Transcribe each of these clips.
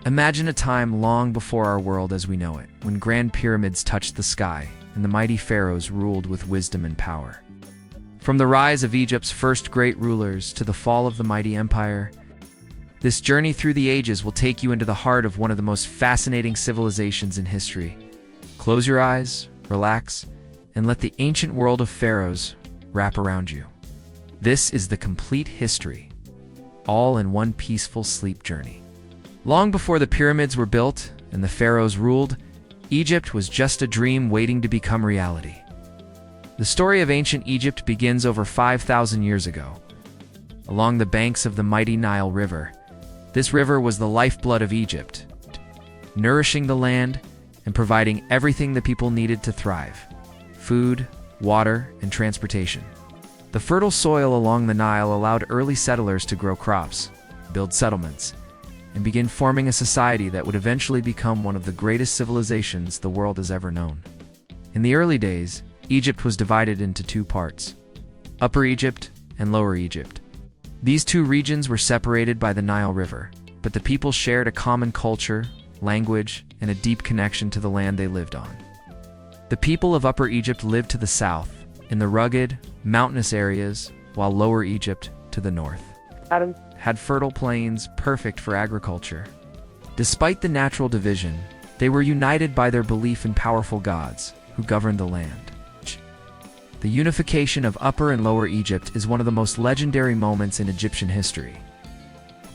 Imagine a time long before our world as we know it, when grand pyramids touched the sky and the mighty pharaohs ruled with wisdom and power. From the rise of Egypt's first great rulers to the fall of the mighty empire, this journey through the ages will take you into the heart of one of the most fascinating civilizations in history. Close your eyes, relax, and let the ancient world of pharaohs wrap around you. This is the complete history, all in one peaceful sleep journey. Long before the pyramids were built and the pharaohs ruled, Egypt was just a dream waiting to become reality. The story of ancient Egypt begins over 5,000 years ago. Along the banks of the mighty Nile River, this river was the lifeblood of Egypt, nourishing the land and providing everything the people needed to thrive: food, water, and transportation. The fertile soil along the Nile allowed early settlers to grow crops, build settlements, and begin forming a society that would eventually become one of the greatest civilizations the world has ever known. In the early days, Egypt was divided into two parts: Upper Egypt and Lower Egypt. These two regions were separated by the Nile River, but the people shared a common culture, language, and a deep connection to the land they lived on. The people of Upper Egypt lived to the south, in the rugged, mountainous areas, while Lower Egypt, to the north, had fertile plains perfect for agriculture. Despite the natural division, they were united by their belief in powerful gods who governed the land. The unification of Upper and Lower Egypt is one of the most legendary moments in Egyptian history.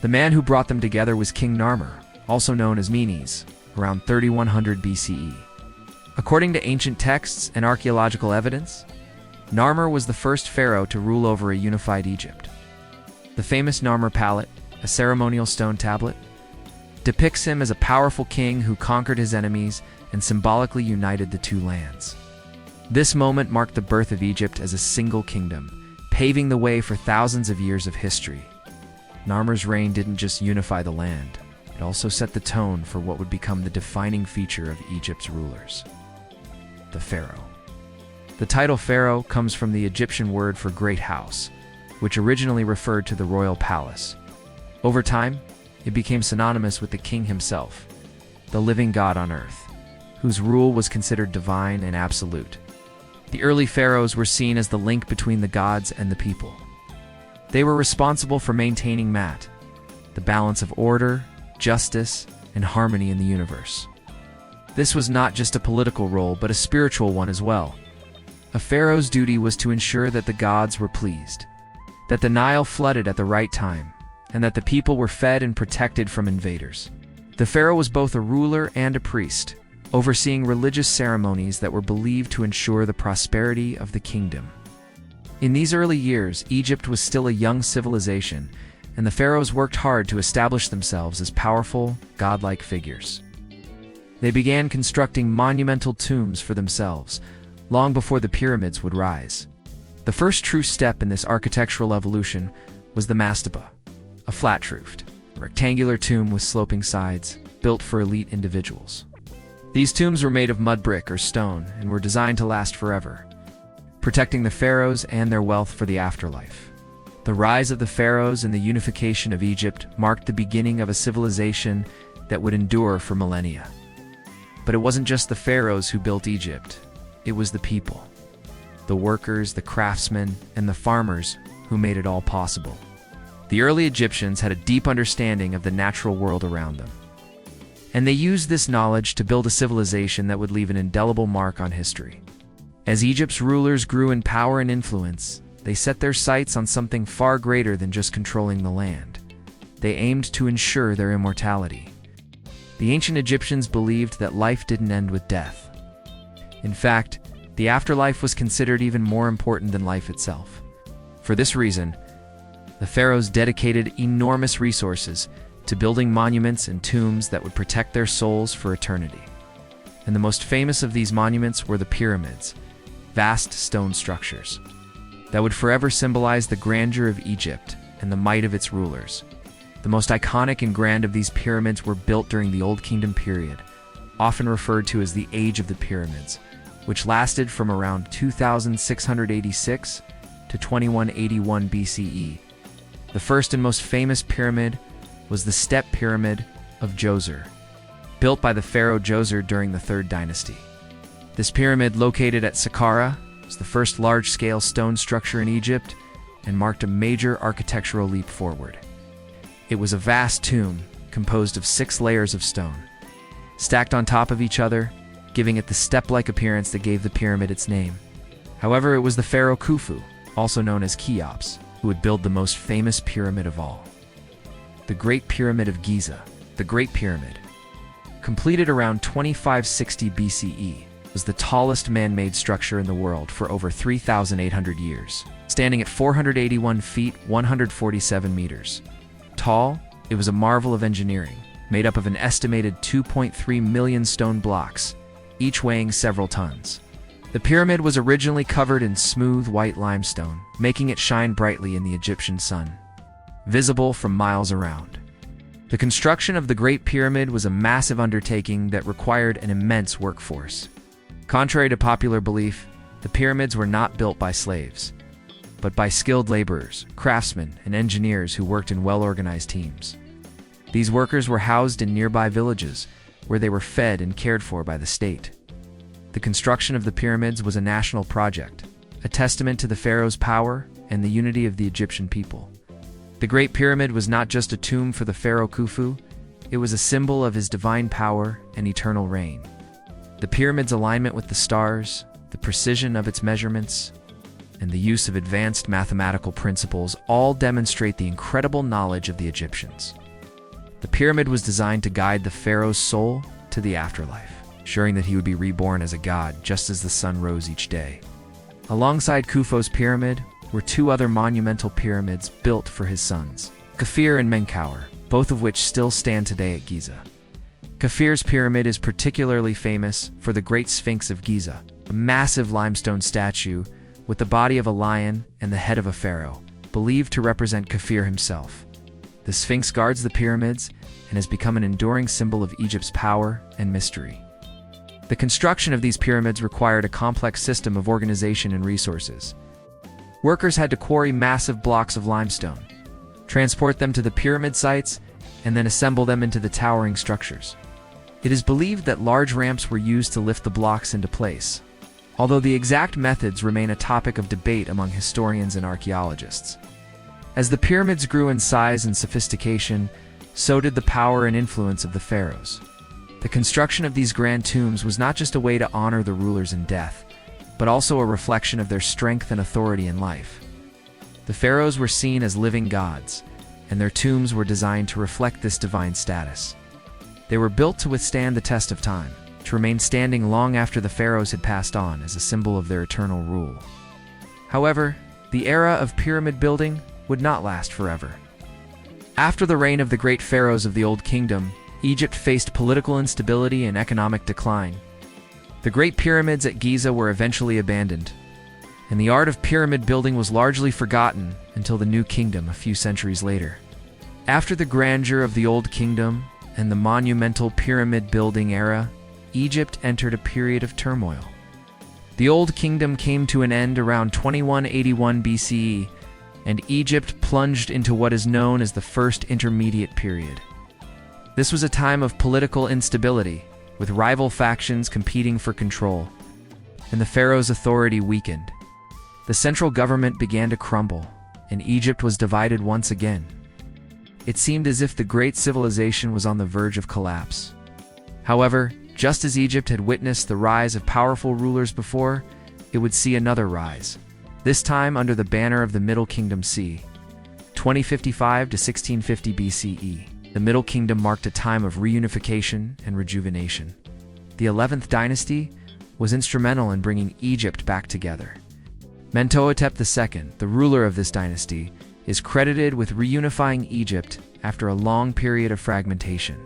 The man who brought them together was King Narmer, also known as Menes, around 3100 BCE. According to ancient texts and archaeological evidence, Narmer was the first pharaoh to rule over a unified Egypt. The famous Narmer palette, a ceremonial stone tablet, depicts him as a powerful king who conquered his enemies and symbolically united the two lands. This moment marked the birth of Egypt as a single kingdom, paving the way for thousands of years of history. Narmer's reign didn't just unify the land, it also set the tone for what would become the defining feature of Egypt's rulers: the pharaoh. The title pharaoh comes from the Egyptian word for great house, which originally referred to the royal palace. Over time, it became synonymous with the king himself, the living god on earth, whose rule was considered divine and absolute. The early pharaohs were seen as the link between the gods and the people. They were responsible for maintaining the balance of order, justice, and harmony in the universe. This was not just a political role, but a spiritual one as well. A pharaoh's duty was to ensure that the gods were pleased, that the Nile flooded at the right time, and that the people were fed and protected from invaders. The pharaoh was both a ruler and a priest, overseeing religious ceremonies that were believed to ensure the prosperity of the kingdom. In these early years, Egypt was still a young civilization, and the pharaohs worked hard to establish themselves as powerful, godlike figures. They began constructing monumental tombs for themselves, long before the pyramids would rise. The first true step in this architectural evolution was the mastaba, a flat-roofed, rectangular tomb with sloping sides, built for elite individuals. These tombs were made of mud brick or stone and were designed to last forever, protecting the pharaohs and their wealth for the afterlife. The rise of the pharaohs and the unification of Egypt marked the beginning of a civilization that would endure for millennia. But it wasn't just the pharaohs who built Egypt, it was the people. The workers, the craftsmen, and the farmers who made it all possible. The early Egyptians had a deep understanding of the natural world around them, and they used this knowledge to build a civilization that would leave an indelible mark on history. As Egypt's rulers grew in power and influence, they set their sights on something far greater than just controlling the land. They aimed to ensure their immortality. The ancient Egyptians believed that life didn't end with death. In fact, the afterlife was considered even more important than life itself. For this reason, the pharaohs dedicated enormous resources to building monuments and tombs that would protect their souls for eternity. And the most famous of these monuments were the pyramids, vast stone structures that would forever symbolize the grandeur of Egypt and the might of its rulers. The most iconic and grand of these pyramids were built during the Old Kingdom period, often referred to as the Age of the Pyramids, which lasted from around 2686 to 2181 BCE. The first and most famous pyramid was the Step Pyramid, of Djoser, built by the pharaoh Djoser during the 3rd dynasty. This pyramid, located at Saqqara, was the first large-scale stone structure in Egypt and marked a major architectural leap forward. It was a vast tomb composed of 6 layers of stone, stacked on top of each other, giving it the step-like appearance that gave the pyramid its name. However, it was the pharaoh Khufu, also known as Cheops, who would build the most famous pyramid of all. The Great Pyramid of Giza, the Great Pyramid, completed around 2560 BCE, was the tallest man-made structure in the world for over 3,800 years. Standing at 481 feet, 147 meters tall, it was a marvel of engineering, made up of an estimated 2.3 million stone blocks, each weighing several tons. The pyramid was originally covered in smooth white limestone, making it shine brightly in the Egyptian sun, visible from miles around. The construction of the Great Pyramid was a massive undertaking that required an immense workforce. Contrary to popular belief, the pyramids were not built by slaves, but by skilled laborers, craftsmen, and engineers who worked in well-organized teams. These workers were housed in nearby villages, where they were fed and cared for by the state. The construction of the pyramids was a national project, a testament to the pharaoh's power and the unity of the Egyptian people. The Great Pyramid was not just a tomb for the pharaoh Khufu, it was a symbol of his divine power and eternal reign. The pyramid's alignment with the stars, the precision of its measurements, and the use of advanced mathematical principles all demonstrate the incredible knowledge of the Egyptians. The pyramid was designed to guide the pharaoh's soul to the afterlife, ensuring that he would be reborn as a god just as the sun rose each day. Alongside Khufu's pyramid were 2 other monumental pyramids built for his sons, Khafre and Menkaure, both of which still stand today at Giza. Khafre's pyramid is particularly famous for the Great Sphinx of Giza, a massive limestone statue with the body of a lion and the head of a pharaoh, believed to represent Khafre himself. The Sphinx guards the pyramids and has become an enduring symbol of Egypt's power and mystery. The construction of these pyramids required a complex system of organization and resources. Workers had to quarry massive blocks of limestone, transport them to the pyramid sites, and then assemble them into the towering structures. It is believed that large ramps were used to lift the blocks into place, although the exact methods remain a topic of debate among historians and archaeologists. As the pyramids grew in size and sophistication, so did the power and influence of the pharaohs. The construction of these grand tombs was not just a way to honor the rulers in death, but also a reflection of their strength and authority in life. The pharaohs were seen as living gods, and their tombs were designed to reflect this divine status. They were built to withstand the test of time, to remain standing long after the pharaohs had passed on as a symbol of their eternal rule. However, the era of pyramid building would not last forever. After the reign of the great pharaohs of the Old Kingdom, Egypt faced political instability and economic decline. The Great Pyramids at Giza were eventually abandoned, and the art of pyramid building was largely forgotten until the New Kingdom a few centuries later. After the grandeur of the Old Kingdom and the monumental pyramid building era, Egypt entered a period of turmoil. The Old Kingdom came to an end around 2181 BCE, and Egypt plunged into what is known as the First Intermediate Period. This was a time of political instability, with rival factions competing for control, and the pharaoh's authority weakened. The central government began to crumble, and Egypt was divided once again. It seemed as if the great civilization was on the verge of collapse. However, just as Egypt had witnessed the rise of powerful rulers before, it would see another rise, this time under the banner of the Middle Kingdom c. 2055 to 1650 BCE. The Middle Kingdom marked a time of reunification and rejuvenation. The 11th dynasty was instrumental in bringing Egypt back together. Mentuhotep II, the ruler of this dynasty, is credited with reunifying Egypt after a long period of fragmentation.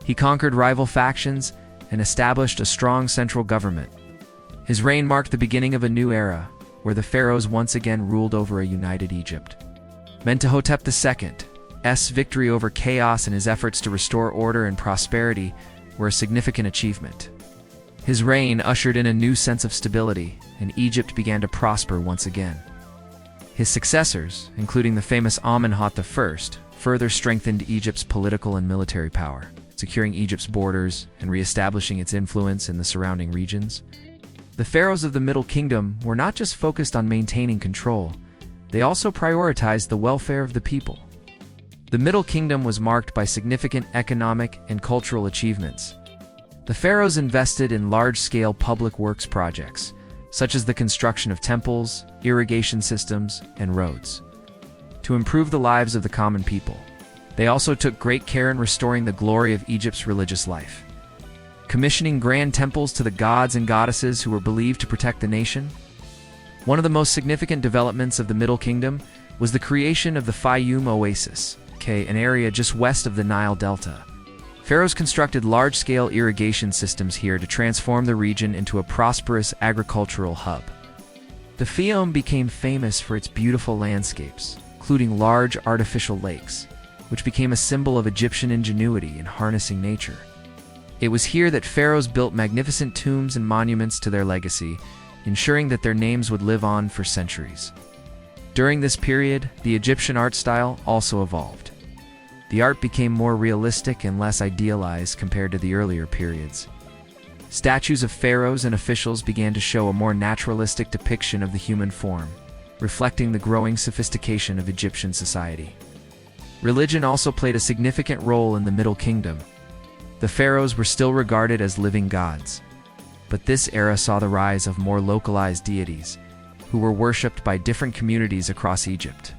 He conquered rival factions and established a strong central government. His reign marked the beginning of a new era, where the pharaohs once again ruled over a united Egypt. Mentuhotep II's victory over chaos and his efforts to restore order and prosperity were a significant achievement. His reign ushered in a new sense of stability, and Egypt began to prosper once again. His successors, including the famous Amenhotep I, further strengthened Egypt's political and military power, securing Egypt's borders and re-establishing its influence in the surrounding regions. The pharaohs of the Middle Kingdom were not just focused on maintaining control, they also prioritized the welfare of the people. The Middle Kingdom was marked by significant economic and cultural achievements. The pharaohs invested in large-scale public works projects, such as the construction of temples, irrigation systems, and roads, to improve the lives of the common people. They also took great care in restoring the glory of Egypt's religious life, commissioning grand temples to the gods and goddesses who were believed to protect the nation. One of the most significant developments of the Middle Kingdom was the creation of the Fayum Oasis, an area just west of the Nile Delta. Pharaohs constructed large-scale irrigation systems here to transform the region into a prosperous agricultural hub. The Fayum became famous for its beautiful landscapes, including large artificial lakes, which became a symbol of Egyptian ingenuity in harnessing nature. It was here that pharaohs built magnificent tombs and monuments to their legacy, ensuring that their names would live on for centuries. During this period, the Egyptian art style also evolved. The art became more realistic and less idealized compared to the earlier periods. Statues of pharaohs and officials began to show a more naturalistic depiction of the human form, reflecting the growing sophistication of Egyptian society. Religion also played a significant role in the Middle Kingdom. The pharaohs were still regarded as living gods, but this era saw the rise of more localized deities, who were worshipped by different communities across Egypt.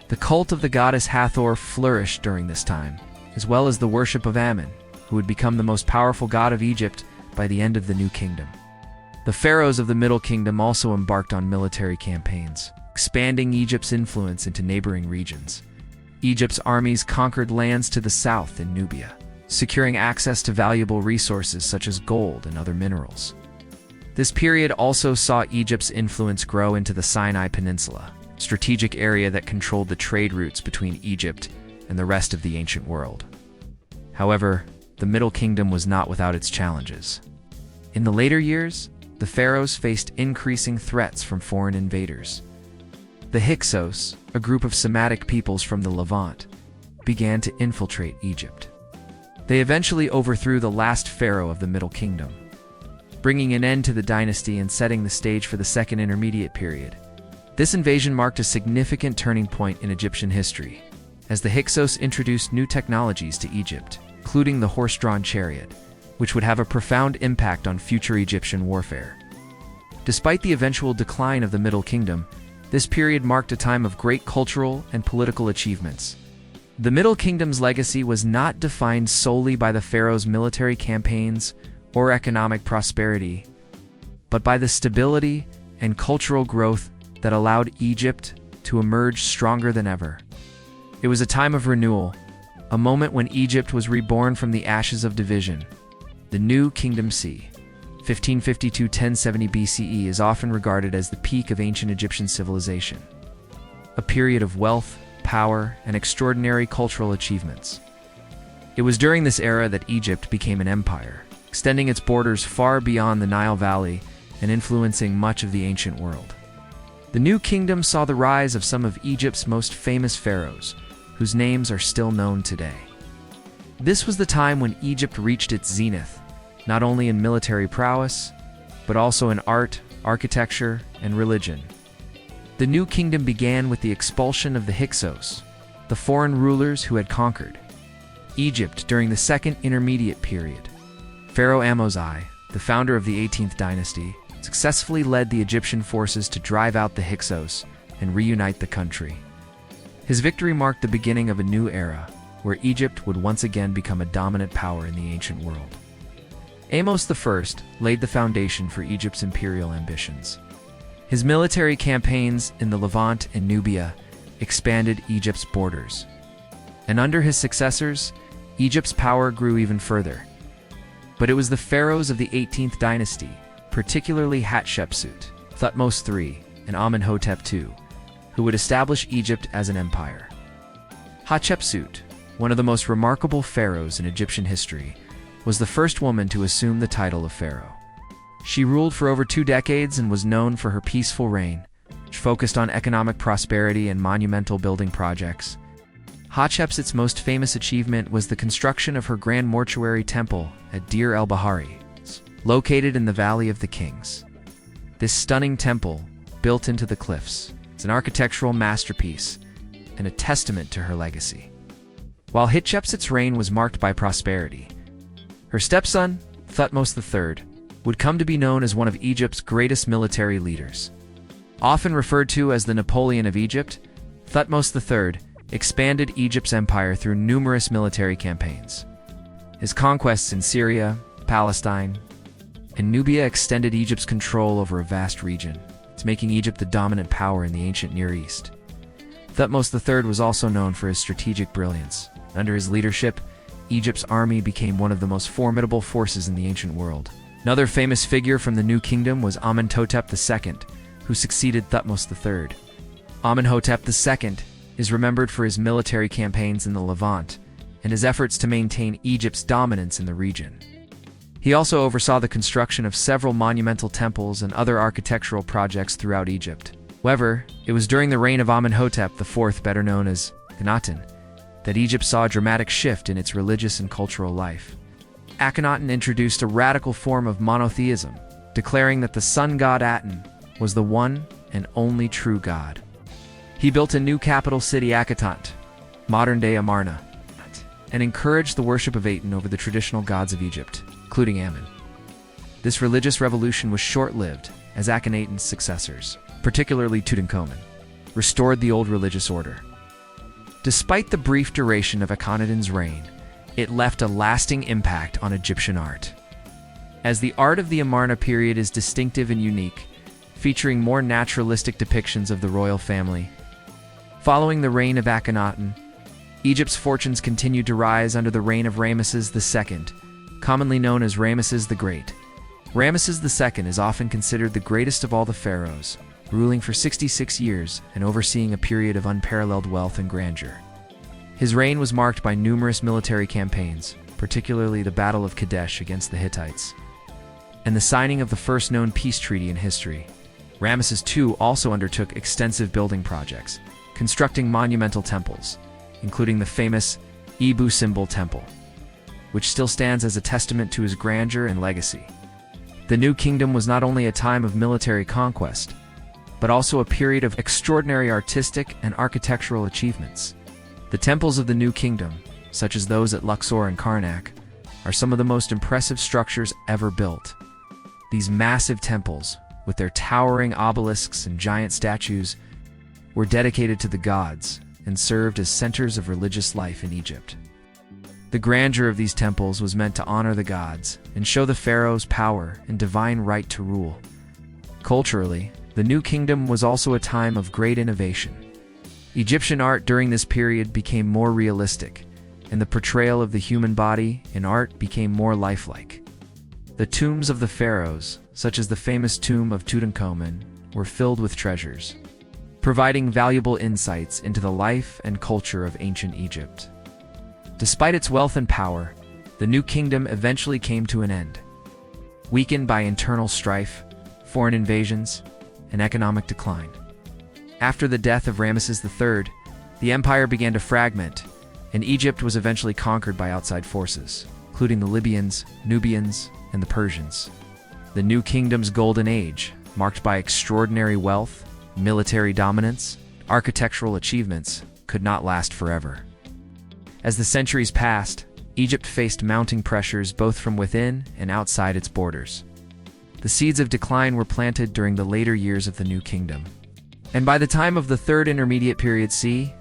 The cult of the goddess Hathor flourished during this time, as well as the worship of Ammon, who would become the most powerful god of Egypt by the end of the New Kingdom. The pharaohs of the Middle Kingdom also embarked on military campaigns, expanding Egypt's influence into neighboring regions. Egypt's armies conquered lands to the south in Nubia, securing access to valuable resources such as gold and other minerals. This period also saw Egypt's influence grow into the Sinai Peninsula, a strategic area that controlled the trade routes between Egypt and the rest of the ancient world. Hhowever, the Middle Kingdom was not without its challenges. In the later years, the pharaohs faced increasing threats from foreign invaders. The Hyksos, a group of Semitic peoples from the Levant, began to infiltrate Egypt. They eventually overthrew the last pharaoh of the Middle Kingdom, bringing an end to the dynasty and setting the stage for the Second Intermediate Period. This invasion marked a significant turning point in Egyptian history, as the Hyksos introduced new technologies to Egypt, including the horse-drawn chariot, which would have a profound impact on future Egyptian warfare. Despite the eventual decline of the Middle Kingdom, this period marked a time of great cultural and political achievements. The Middle Kingdom's legacy was not defined solely by the pharaohs' military campaigns or economic prosperity, but by the stability and cultural growth that allowed Egypt to emerge stronger than ever. It was a time of renewal, a moment when Egypt was reborn from the ashes of division. The New Kingdom c. 1550–1070 BCE is often regarded as the peak of ancient Egyptian civilization, a period of wealth, power, and extraordinary cultural achievements. It was during this era that Egypt became an empire, extending its borders far beyond the Nile Valley and influencing much of the ancient world. The New Kingdom saw the rise of some of Egypt's most famous pharaohs, whose names are still known today. This was the time when Egypt reached its zenith, not only in military prowess, but also in art, architecture, and religion. The New Kingdom began with the expulsion of the Hyksos, the foreign rulers who had conquered Egypt during the Second Intermediate Period. Pharaoh Ahmose, the founder of the 18th dynasty, successfully led the Egyptian forces to drive out the Hyksos and reunite the country. His victory marked the beginning of a new era, where Egypt would once again become a dominant power in the ancient world. Ahmose I laid the foundation for Egypt's imperial ambitions. His military campaigns in the Levant and Nubia expanded Egypt's borders. And under his successors, Egypt's power grew even further. But it was the pharaohs of the 18th dynasty, particularly Hatshepsut, Thutmose III, and Amenhotep II, who would establish Egypt as an empire. Hatshepsut, one of the most remarkable pharaohs in Egyptian history, was the first woman to assume the title of pharaoh. She ruled for over 2 decades and was known for her peaceful reign, which focused on economic prosperity and monumental building projects. Hatshepsut's most famous achievement was the construction of her grand mortuary temple at Deir el-Bahari, located in the Valley of the Kings. This stunning temple, built into the cliffs, is an architectural masterpiece and a testament to her legacy. While Hatshepsut's reign was marked by prosperity, her stepson, Thutmose III, would come to be known as one of Egypt's greatest military leaders. Often referred to as the Napoleon of Egypt, Thutmose III expanded Egypt's empire through numerous military campaigns. His conquests in Syria, Palestine, and Nubia extended Egypt's control over a vast region, making Egypt the dominant power in the ancient Near East. Thutmose III was also known for his strategic brilliance. Under his leadership, Egypt's army became one of the most formidable forces in the ancient world. Another famous figure from the New Kingdom was Amenhotep II, who succeeded Thutmose III. Amenhotep II is remembered for his military campaigns in the Levant and his efforts to maintain Egypt's dominance in the region. He also oversaw the construction of several monumental temples and other architectural projects throughout Egypt. However, it was during the reign of Amenhotep IV, better known as Akhenaten, that Egypt saw a dramatic shift in its religious and cultural life. Akhenaten introduced a radical form of monotheism, declaring that the sun god Aten was the one and only true god. He built a new capital city, Akhenaten, modern-day Amarna, and encouraged the worship of Aten over the traditional gods of Egypt, including Ammon. This religious revolution was short-lived, as Akhenaten's successors, particularly Tutankhamun, restored the old religious order. Despite the brief duration of Akhenaten's reign, it left a lasting impact on Egyptian art. As the art of the Amarna period is distinctive and unique, featuring more naturalistic depictions of the royal family. Following the reign of Akhenaten, Egypt's fortunes continued to rise under the reign of Ramses II, commonly known as Ramses the Great. Ramses II is often considered the greatest of all the pharaohs, ruling for 66 years and overseeing a period of unparalleled wealth and grandeur. His reign was marked by numerous military campaigns, particularly the Battle of Kadesh against the Hittites, and the signing of the first known peace treaty in history. Ramses II also undertook extensive building projects, constructing monumental temples, including the famous Ebu Simbel Temple, which still stands as a testament to his grandeur and legacy. The New Kingdom was not only a time of military conquest, but also a period of extraordinary artistic and architectural achievements. The temples of the New Kingdom, such as those at Luxor and Karnak, are some of the most impressive structures ever built. These massive temples, with their towering obelisks and giant statues, were dedicated to the gods and served as centers of religious life in Egypt. The grandeur of these temples was meant to honor the gods and show the pharaoh's power and divine right to rule. Culturally, the New Kingdom was also a time of great innovation. Egyptian art during this period became more realistic, and the portrayal of the human body in art became more lifelike. The tombs of the pharaohs, such as the famous tomb of Tutankhamun, were filled with treasures, providing valuable insights into the life and culture of ancient Egypt. Despite its wealth and power, the New Kingdom eventually came to an end, weakened by internal strife, foreign invasions, and economic decline. After the death of Ramses III, the empire began to fragment, and Egypt was eventually conquered by outside forces, including the Libyans, Nubians, and the Persians. The New Kingdom's golden age, marked by extraordinary wealth, military dominance, architectural achievements, could not last forever. As the centuries passed, Egypt faced mounting pressures both from within and outside its borders. The seeds of decline were planted during the later years of the New Kingdom. And by the time of the Third Intermediate Period c.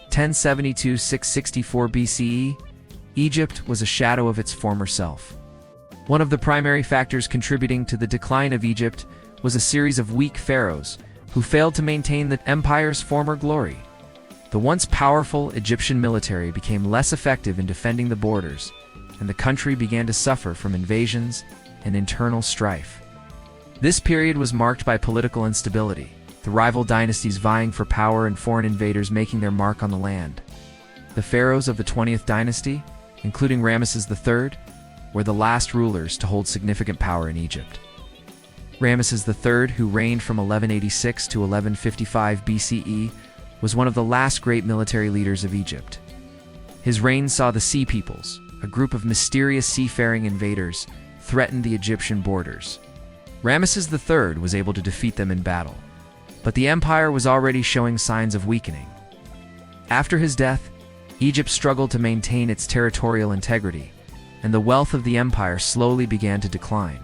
1072–664 BCE, Egypt was a shadow of its former self. One of the primary factors contributing to the decline of Egypt was a series of weak pharaohs who failed to maintain the empire's former glory. The once powerful Egyptian military became less effective in defending the borders, and the country began to suffer from invasions and internal strife. This period was marked by political instability, the rival dynasties vying for power and foreign invaders making their mark on the land. The pharaohs of the 20th dynasty, including Ramses III, were the last rulers to hold significant power in Egypt. Ramses III, who reigned from 1186 to 1155 BCE, was one of the last great military leaders of Egypt. His reign saw the Sea Peoples, a group of mysterious seafaring invaders, threaten the Egyptian borders. Ramses III was able to defeat them in battle, but the empire was already showing signs of weakening. After his death, Egypt struggled to maintain its territorial integrity, and the wealth of the empire slowly began to decline.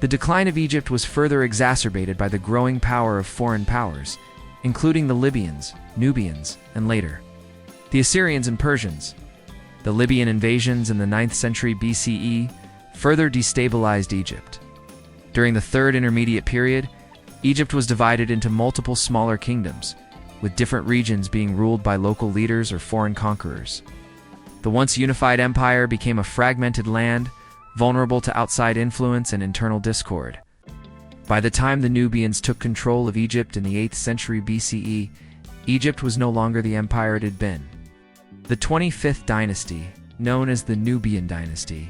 The decline of Egypt was further exacerbated by the growing power of foreign powers, including the Libyans, Nubians, and later, the Assyrians and Persians. The Libyan invasions in the 9th century BCE further destabilized Egypt. During the Third Intermediate Period, Egypt was divided into multiple smaller kingdoms, with different regions being ruled by local leaders or foreign conquerors. The once unified empire became a fragmented land, vulnerable to outside influence and internal discord. By the time the Nubians took control of Egypt in the 8th century BCE, Egypt was no longer the empire it had been. The 25th dynasty, known as the Nubian dynasty,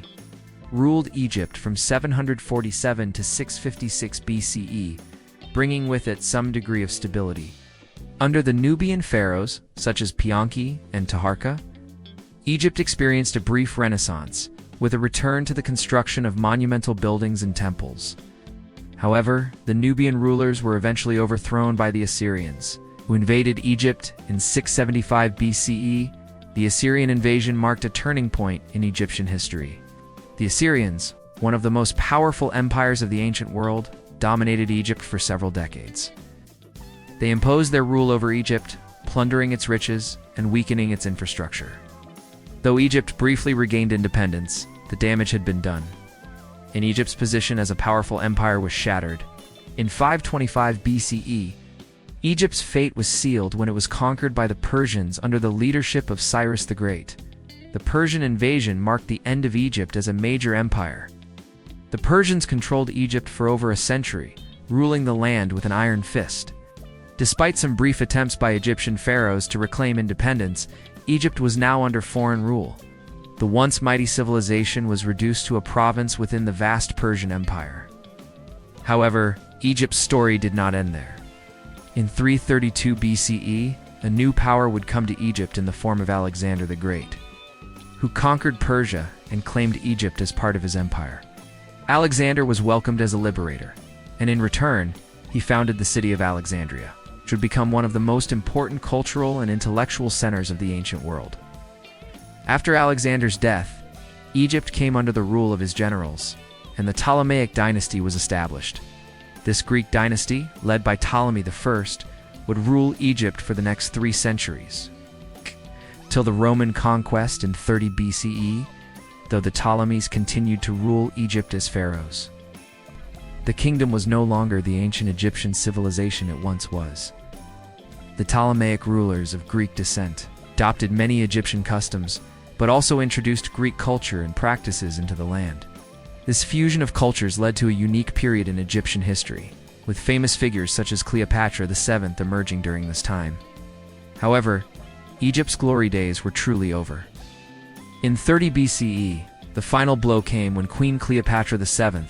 ruled Egypt from 747 to 656 BCE, bringing with it some degree of stability. Under the Nubian pharaohs, such as Pianki and Taharqa, Egypt experienced a brief renaissance, with a return to the construction of monumental buildings and temples. However, the Nubian rulers were eventually overthrown by the Assyrians, who invaded Egypt in 675 BCE. The Assyrian invasion marked a turning point in Egyptian history. The Assyrians, one of the most powerful empires of the ancient world, dominated Egypt for several decades. They imposed their rule over Egypt, plundering its riches and weakening its infrastructure. Though Egypt briefly regained independence, the damage had been done, and Egypt's position as a powerful empire was shattered. In 525 BCE, Egypt's fate was sealed when it was conquered by the Persians under the leadership of Cyrus the Great. The Persian invasion marked the end of Egypt as a major empire. The Persians controlled Egypt for over a century, ruling the land with an iron fist. Despite some brief attempts by Egyptian pharaohs to reclaim independence, Egypt was now under foreign rule. The once mighty civilization was reduced to a province within the vast Persian Empire. However, Egypt's story did not end there. In 332 BCE, a new power would come to Egypt in the form of Alexander the Great, who conquered Persia and claimed Egypt as part of his empire. Alexander was welcomed as a liberator, and in return, he founded the city of Alexandria, which would become one of the most important cultural and intellectual centers of the ancient world. After Alexander's death, Egypt came under the rule of his generals, and the Ptolemaic dynasty was established. This Greek dynasty, led by Ptolemy I, would rule Egypt for the next 3 centuries, till the Roman conquest in 30 BCE, though the Ptolemies continued to rule Egypt as pharaohs. The kingdom was no longer the ancient Egyptian civilization it once was. The Ptolemaic rulers of Greek descent adopted many Egyptian customs, but also introduced Greek culture and practices into the land. This fusion of cultures led to a unique period in Egyptian history, with famous figures such as Cleopatra VII emerging during this time. However, Egypt's glory days were truly over. In 30 BCE, the final blow came when Queen Cleopatra VII,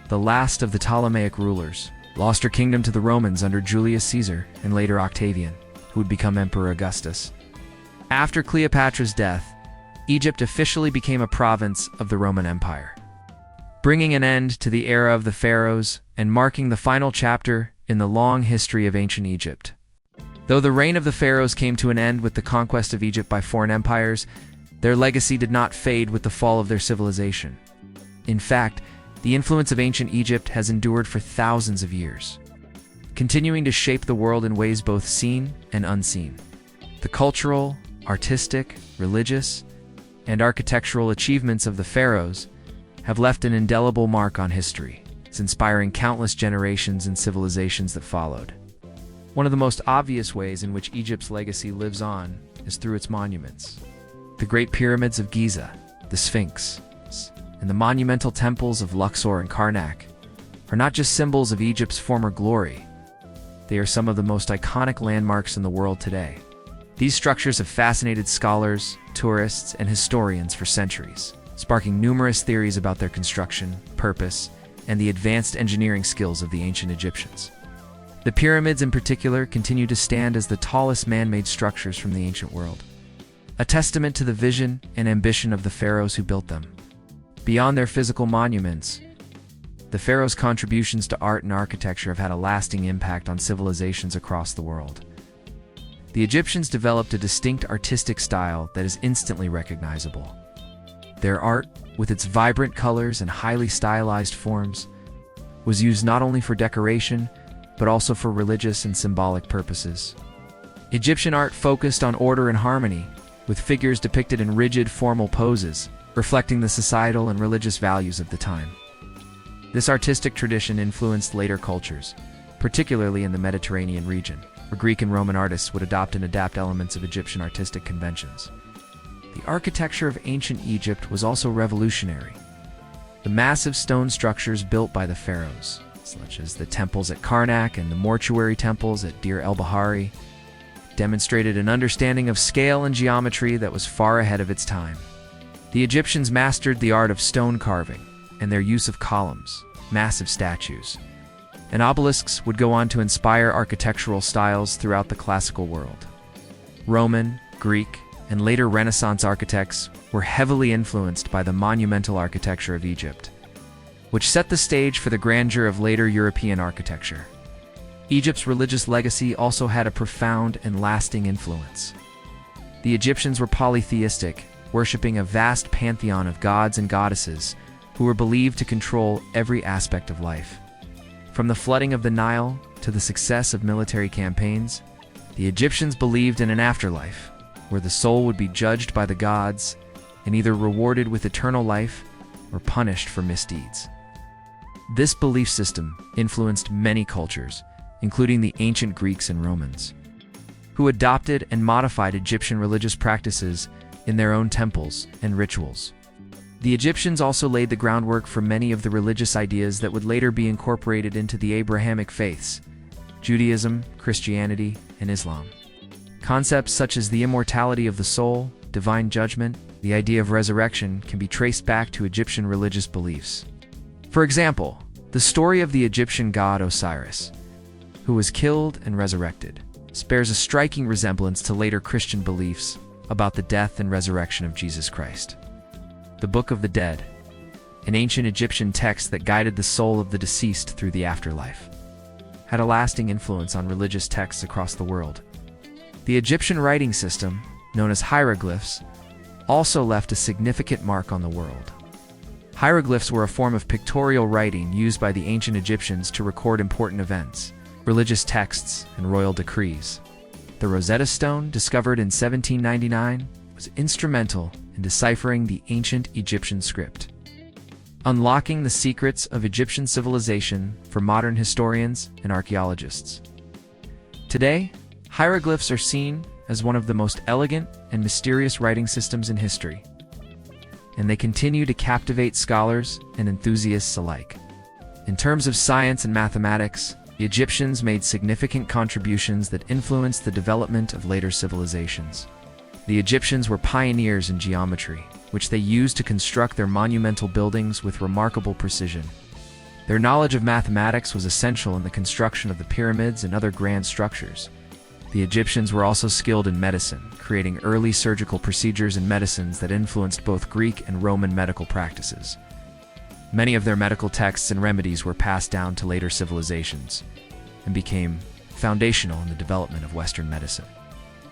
the last of the Ptolemaic rulers, lost her kingdom to the Romans under Julius Caesar and later Octavian, who would become Emperor Augustus. After Cleopatra's death, Egypt officially became a province of the Roman Empire, bringing an end to the era of the pharaohs and marking the final chapter in the long history of ancient Egypt. Though the reign of the pharaohs came to an end with the conquest of Egypt by foreign empires, their legacy did not fade with the fall of their civilization. In fact, the influence of ancient Egypt has endured for thousands of years, continuing to shape the world in ways both seen and unseen. The cultural, artistic, religious, and architectural achievements of the pharaohs have left an indelible mark on history, inspiring countless generations and civilizations that followed. One of the most obvious ways in which Egypt's legacy lives on is through its monuments. The Great Pyramids of Giza, the Sphinx, and the monumental temples of Luxor and Karnak are not just symbols of Egypt's former glory. They are some of the most iconic landmarks in the world today. These structures have fascinated scholars, tourists, and historians for centuries, sparking numerous theories about their construction, purpose, and the advanced engineering skills of the ancient Egyptians. The pyramids in particular continue to stand as the tallest man-made structures from the ancient world. a testament to the vision and ambition of the pharaohs who built them. Beyond their physical monuments, the pharaohs' contributions to art and architecture have had a lasting impact on civilizations across the world. The Egyptians developed a distinct artistic style that is instantly recognizable. Their art, with its vibrant colors and highly stylized forms, was used not only for decoration, but also for religious and symbolic purposes. Egyptian art focused on order and harmony, with figures depicted in rigid, formal poses, reflecting the societal and religious values of the time. This artistic tradition influenced later cultures, particularly in the Mediterranean region, where Greek and Roman artists would adopt and adapt elements of Egyptian artistic conventions. The architecture of ancient Egypt was also revolutionary. The massive stone structures built by the pharaohs, such as the temples at Karnak and the mortuary temples at Deir el-Bahari, demonstrated an understanding of scale and geometry that was far ahead of its time. The Egyptians mastered the art of stone carving, and their use of columns, massive statues, and obelisks would go on to inspire architectural styles throughout the classical world. Roman, Greek, and later Renaissance architects were heavily influenced by the monumental architecture of Egypt, which set the stage for the grandeur of later European architecture. Egypt's religious legacy also had a profound and lasting influence. The Egyptians were polytheistic, worshipping a vast pantheon of gods and goddesses who were believed to control every aspect of life. From the flooding of the Nile to the success of military campaigns, the Egyptians believed in an afterlife, where the soul would be judged by the gods and either rewarded with eternal life or punished for misdeeds. This belief system influenced many cultures, including the ancient Greeks and Romans, who adopted and modified Egyptian religious practices in their own temples and rituals. The Egyptians also laid the groundwork for many of the religious ideas that would later be incorporated into the Abrahamic faiths: Judaism, Christianity, and Islam. Concepts such as the immortality of the soul, divine judgment, the idea of resurrection can be traced back to Egyptian religious beliefs. For example, the story of the Egyptian god Osiris, who was killed and resurrected, bears a striking resemblance to later Christian beliefs about the death and resurrection of Jesus Christ. The Book of the Dead, an ancient Egyptian text that guided the soul of the deceased through the afterlife, had a lasting influence on religious texts across the world. The Egyptian writing system, known as hieroglyphs, also left a significant mark on the world. Hieroglyphs were a form of pictorial writing used by the ancient Egyptians to record important events, religious texts, and royal decrees. The Rosetta Stone, discovered in 1799, was instrumental in deciphering the ancient Egyptian script, unlocking the secrets of Egyptian civilization for modern historians and archaeologists. Today, hieroglyphs are seen as one of the most elegant and mysterious writing systems in history, and they continue to captivate scholars and enthusiasts alike. In terms of science and mathematics, the Egyptians made significant contributions that influenced the development of later civilizations. The Egyptians were pioneers in geometry, which they used to construct their monumental buildings with remarkable precision. Their knowledge of mathematics was essential in the construction of the pyramids and other grand structures. The Egyptians were also skilled in medicine, creating early surgical procedures and medicines that influenced both Greek and Roman medical practices. Many of their medical texts and remedies were passed down to later civilizations and became foundational in the development of Western medicine.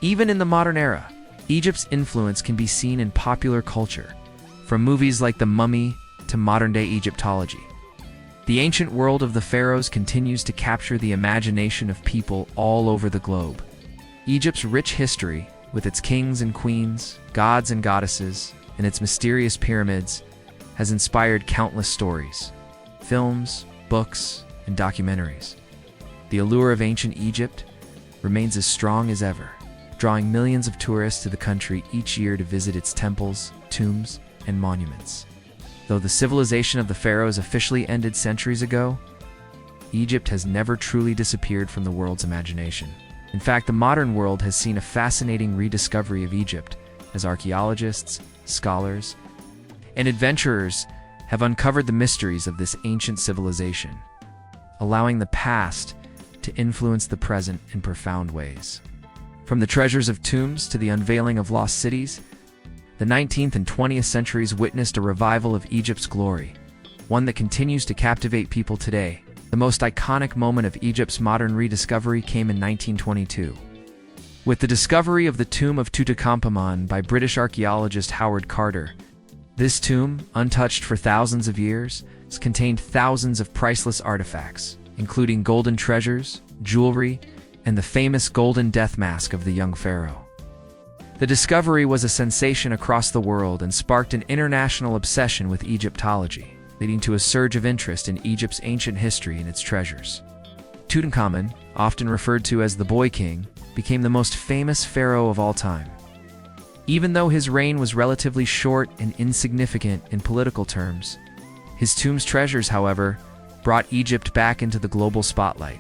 Even in the modern era, Egypt's influence can be seen in popular culture, from movies like The Mummy to modern-day Egyptology. The ancient world of the pharaohs continues to capture the imagination of people all over the globe. Egypt's rich history, with its kings and queens, gods and goddesses, and its mysterious pyramids, has inspired countless stories, films, books, and documentaries. The allure of ancient Egypt remains as strong as ever, drawing millions of tourists to the country each year to visit its temples, tombs, and monuments. Though the civilization of the pharaohs officially ended centuries ago, Egypt has never truly disappeared from the world's imagination. In fact, the modern world has seen a fascinating rediscovery of Egypt as archaeologists, scholars, and adventurers have uncovered the mysteries of this ancient civilization, allowing the past to influence the present in profound ways. From the treasures of tombs to the unveiling of lost cities, the 19th and 20th centuries witnessed a revival of Egypt's glory, one that continues to captivate people today. The most iconic moment of Egypt's modern rediscovery came in 1922. With the discovery of the tomb of Tutankhamun by British archaeologist Howard Carter, this tomb, untouched for thousands of years, contained thousands of priceless artifacts, including golden treasures, jewelry, and the famous golden death mask of the young pharaoh. The discovery was a sensation across the world and sparked an international obsession with Egyptology, leading to a surge of interest in Egypt's ancient history and its treasures. Tutankhamun, often referred to as the Boy King, became the most famous pharaoh of all time. Even though his reign was relatively short and insignificant in political terms, his tomb's treasures, however, brought Egypt back into the global spotlight.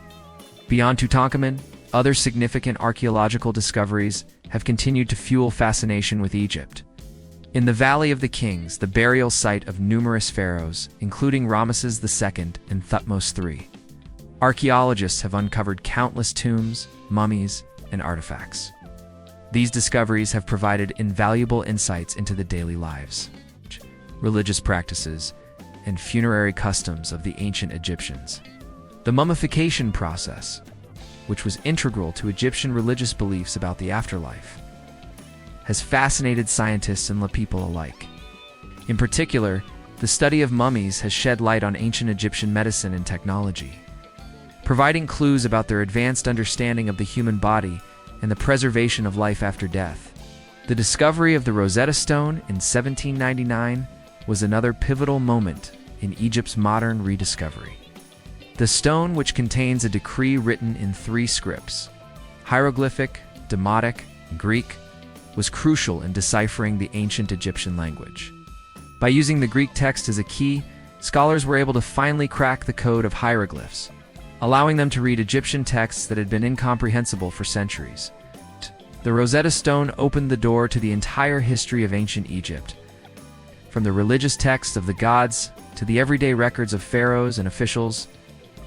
Beyond Tutankhamun, other significant archaeological discoveries have continued to fuel fascination with Egypt. In the Valley of the Kings, the burial site of numerous pharaohs, including Ramses II and Thutmose III, archaeologists have uncovered countless tombs, mummies, and artifacts. These discoveries have provided invaluable insights into the daily lives, religious practices, and funerary customs of the ancient Egyptians. The mummification process, which was integral to Egyptian religious beliefs about the afterlife, has fascinated scientists and laypeople alike. In particular, the study of mummies has shed light on ancient Egyptian medicine and technology, providing clues about their advanced understanding of the human body and the preservation of life after death. The discovery of the Rosetta Stone in 1799 was another pivotal moment in Egypt's modern rediscovery. The stone, which contains a decree written in 3 scripts, hieroglyphic, demotic, and Greek, was crucial in deciphering the ancient Egyptian language. By using the Greek text as a key, scholars were able to finally crack the code of hieroglyphs, allowing them to read Egyptian texts that had been incomprehensible for centuries. The Rosetta Stone opened the door to the entire history of ancient Egypt, from the religious texts of the gods to the everyday records of pharaohs and officials.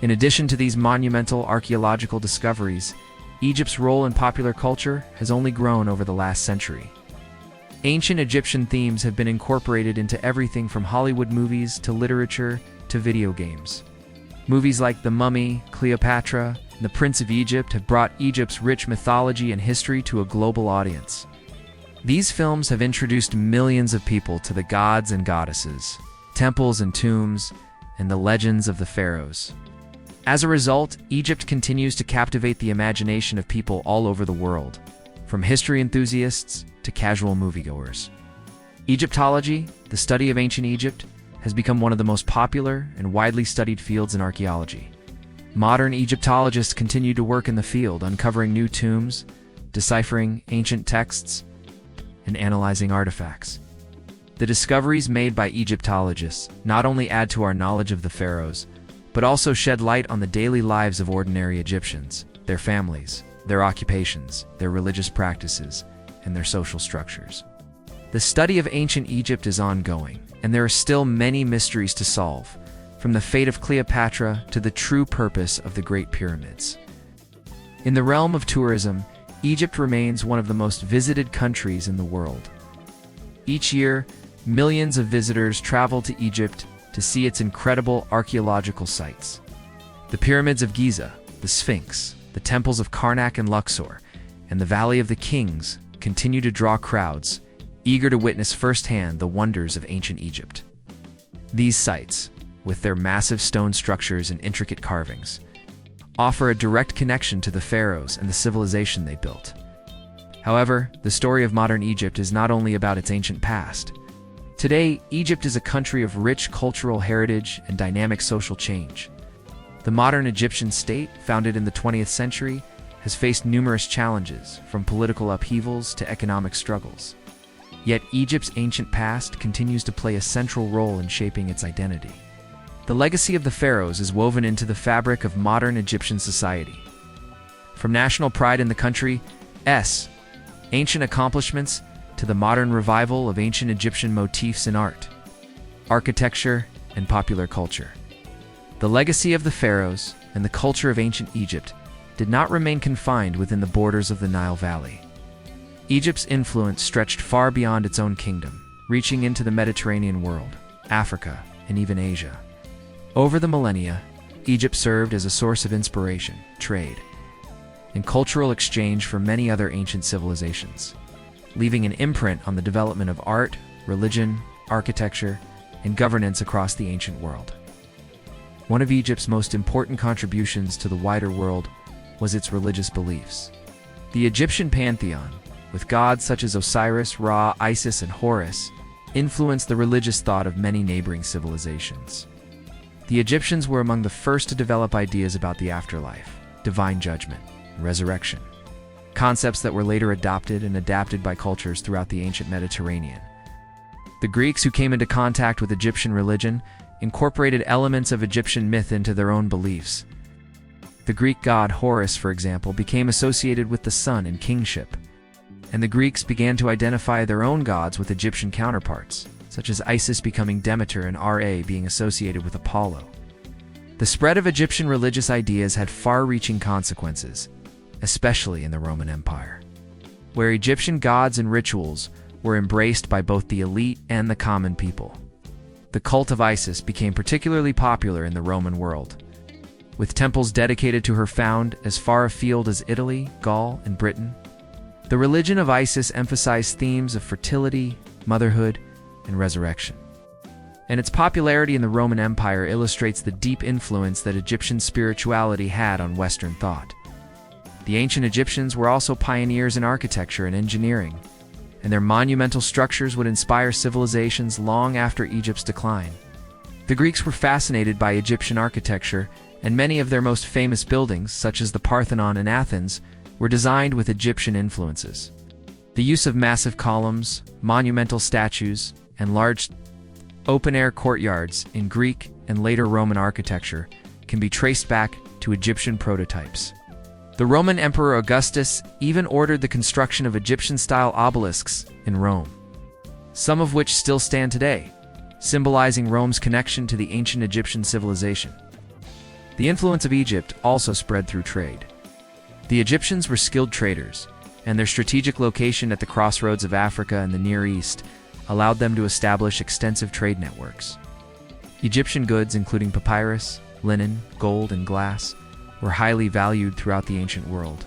In addition to these monumental archaeological discoveries, Egypt's role in popular culture has only grown over the last century. Ancient Egyptian themes have been incorporated into everything from Hollywood movies to literature to video games. Movies like The Mummy, Cleopatra, and The Prince of Egypt have brought Egypt's rich mythology and history to a global audience. These films have introduced millions of people to the gods and goddesses, temples and tombs, and the legends of the pharaohs. As a result, Egypt continues to captivate the imagination of people all over the world, from history enthusiasts to casual moviegoers. Egyptology, the study of ancient Egypt, has become one of the most popular and widely studied fields in archaeology. Modern Egyptologists continue to work in the field, uncovering new tombs, deciphering ancient texts, and analyzing artifacts. The discoveries made by Egyptologists not only add to our knowledge of the pharaohs, but also shed light on the daily lives of ordinary Egyptians, their families, their occupations, their religious practices, and their social structures. The study of ancient Egypt is ongoing, and there are still many mysteries to solve, from the fate of Cleopatra to the true purpose of the Great Pyramids. In the realm of tourism, Egypt remains one of the most visited countries in the world. Each year, millions of visitors travel to Egypt to see its incredible archaeological sites. The Pyramids of Giza, the Sphinx, the temples of Karnak and Luxor, and the Valley of the Kings continue to draw crowds, eager to witness firsthand the wonders of ancient Egypt. These sites, with their massive stone structures and intricate carvings, offer a direct connection to the pharaohs and the civilization they built. However, the story of modern Egypt is not only about its ancient past. Today, Egypt is a country of rich cultural heritage and dynamic social change. The modern Egyptian state, founded in the 20th century, has faced numerous challenges, from political upheavals to economic struggles. Yet Egypt's ancient past continues to play a central role in shaping its identity. The legacy of the pharaohs is woven into the fabric of modern Egyptian society. From national pride in the country's ancient accomplishments to the modern revival of ancient Egyptian motifs in art, architecture, and popular culture. The legacy of the pharaohs and the culture of ancient Egypt did not remain confined within the borders of the Nile Valley. Egypt's influence stretched far beyond its own kingdom, reaching into the Mediterranean world, Africa, and even Asia. Over the millennia, Egypt served as a source of inspiration, trade, and cultural exchange for many other ancient civilizations, leaving an imprint on the development of art, religion, architecture, and governance across the ancient world. One of Egypt's most important contributions to the wider world was its religious beliefs. The Egyptian pantheon, with gods such as Osiris, Ra, Isis, and Horus, influenced the religious thought of many neighboring civilizations. The Egyptians were among the first to develop ideas about the afterlife, divine judgment, and resurrection, concepts that were later adopted and adapted by cultures throughout the ancient Mediterranean. The Greeks, who came into contact with Egyptian religion, incorporated elements of Egyptian myth into their own beliefs. The Greek god Horus, for example, became associated with the sun and kingship, and the Greeks began to identify their own gods with Egyptian counterparts, such as Isis becoming Demeter and Ra being associated with Apollo. The spread of Egyptian religious ideas had far-reaching consequences, especially in the Roman Empire, where Egyptian gods and rituals were embraced by both the elite and the common people. The cult of Isis became particularly popular in the Roman world, with temples dedicated to her found as far afield as Italy, Gaul, and Britain. The religion of Isis emphasized themes of fertility, motherhood, and resurrection. And its popularity in the Roman Empire illustrates the deep influence that Egyptian spirituality had on Western thought. The ancient Egyptians were also pioneers in architecture and engineering, and their monumental structures would inspire civilizations long after Egypt's decline. The Greeks were fascinated by Egyptian architecture, and many of their most famous buildings, such as the Parthenon in Athens, were designed with Egyptian influences. The use of massive columns, monumental statues, and large open-air courtyards in Greek and later Roman architecture can be traced back to Egyptian prototypes. The Roman Emperor Augustus even ordered the construction of Egyptian-style obelisks in Rome, some of which still stand today, symbolizing Rome's connection to the ancient Egyptian civilization. The influence of Egypt also spread through trade. The Egyptians were skilled traders, and their strategic location at the crossroads of Africa and the Near East allowed them to establish extensive trade networks. Egyptian goods, including papyrus, linen, gold, and glass, were highly valued throughout the ancient world.